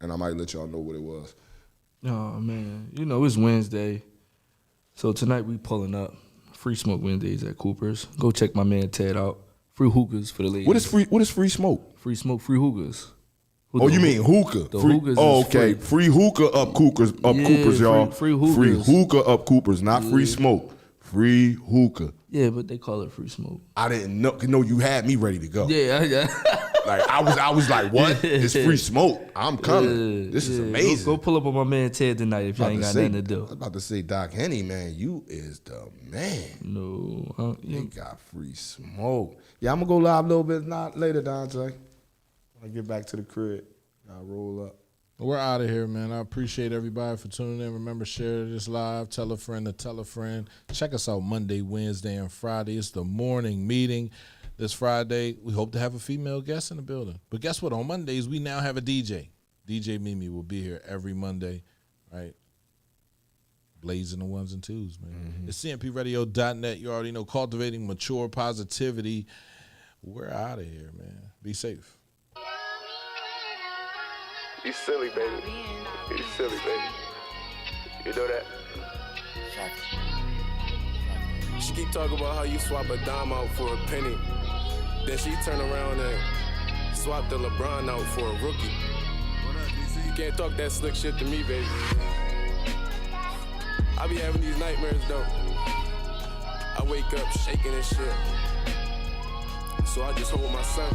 F: and I might let y'all know what it was.
E: Oh, man. You know, it's Wednesday. So tonight we pulling up. Free Smoke Wednesdays at Cooper's. Go check my man Ted out. Free hookahs for the ladies.
F: What is free smoke?
E: Free smoke, free hookahs.
F: Oh, you mean hookah?
E: The
F: free,
E: hookahs
F: oh,
E: is
F: okay. Free hookah up Coopers,
E: Yeah,
F: Coopers, y'all.
E: free
F: Free
E: hookahs.
F: hookah up Coopers, not free smoke. Free hookah.
E: Yeah, but they call it free smoke.
F: I didn't know. No, you had me ready to go.
E: Yeah.
F: Like I was like, what? It's free smoke. I'm coming. This is amazing.
E: Go pull up on my man Ted tonight if y'all ain't got nothing to do.
F: I was about to say, Doc Henny, man, you is the man.
E: No.
F: They got free smoke. Yeah, I'm gonna go live a little bit later, Dante. When I get back to the crib, I'll roll up.
C: We're out of here, man. I appreciate everybody for tuning in. Remember, share this live. Tell a friend to tell a friend. Check us out Monday, Wednesday, and Friday. It's the morning meeting. This Friday, we hope to have a female guest in the building. But guess what? On Mondays, we now have a DJ. DJ Mimi will be here every Monday, right? Blazing the ones and twos, man. It's CMPRadio.net. You already know, cultivating mature positivity. We're out of here, man. Be safe.
B: You silly, baby. You silly, baby. You know that? She keep talking about how you swap a dime out for a penny. Then she turn around and Swap the LeBron out for a rookie. You can't talk that slick shit to me, baby. I be having these nightmares though. I wake up shaking and shit. So I just hold my son.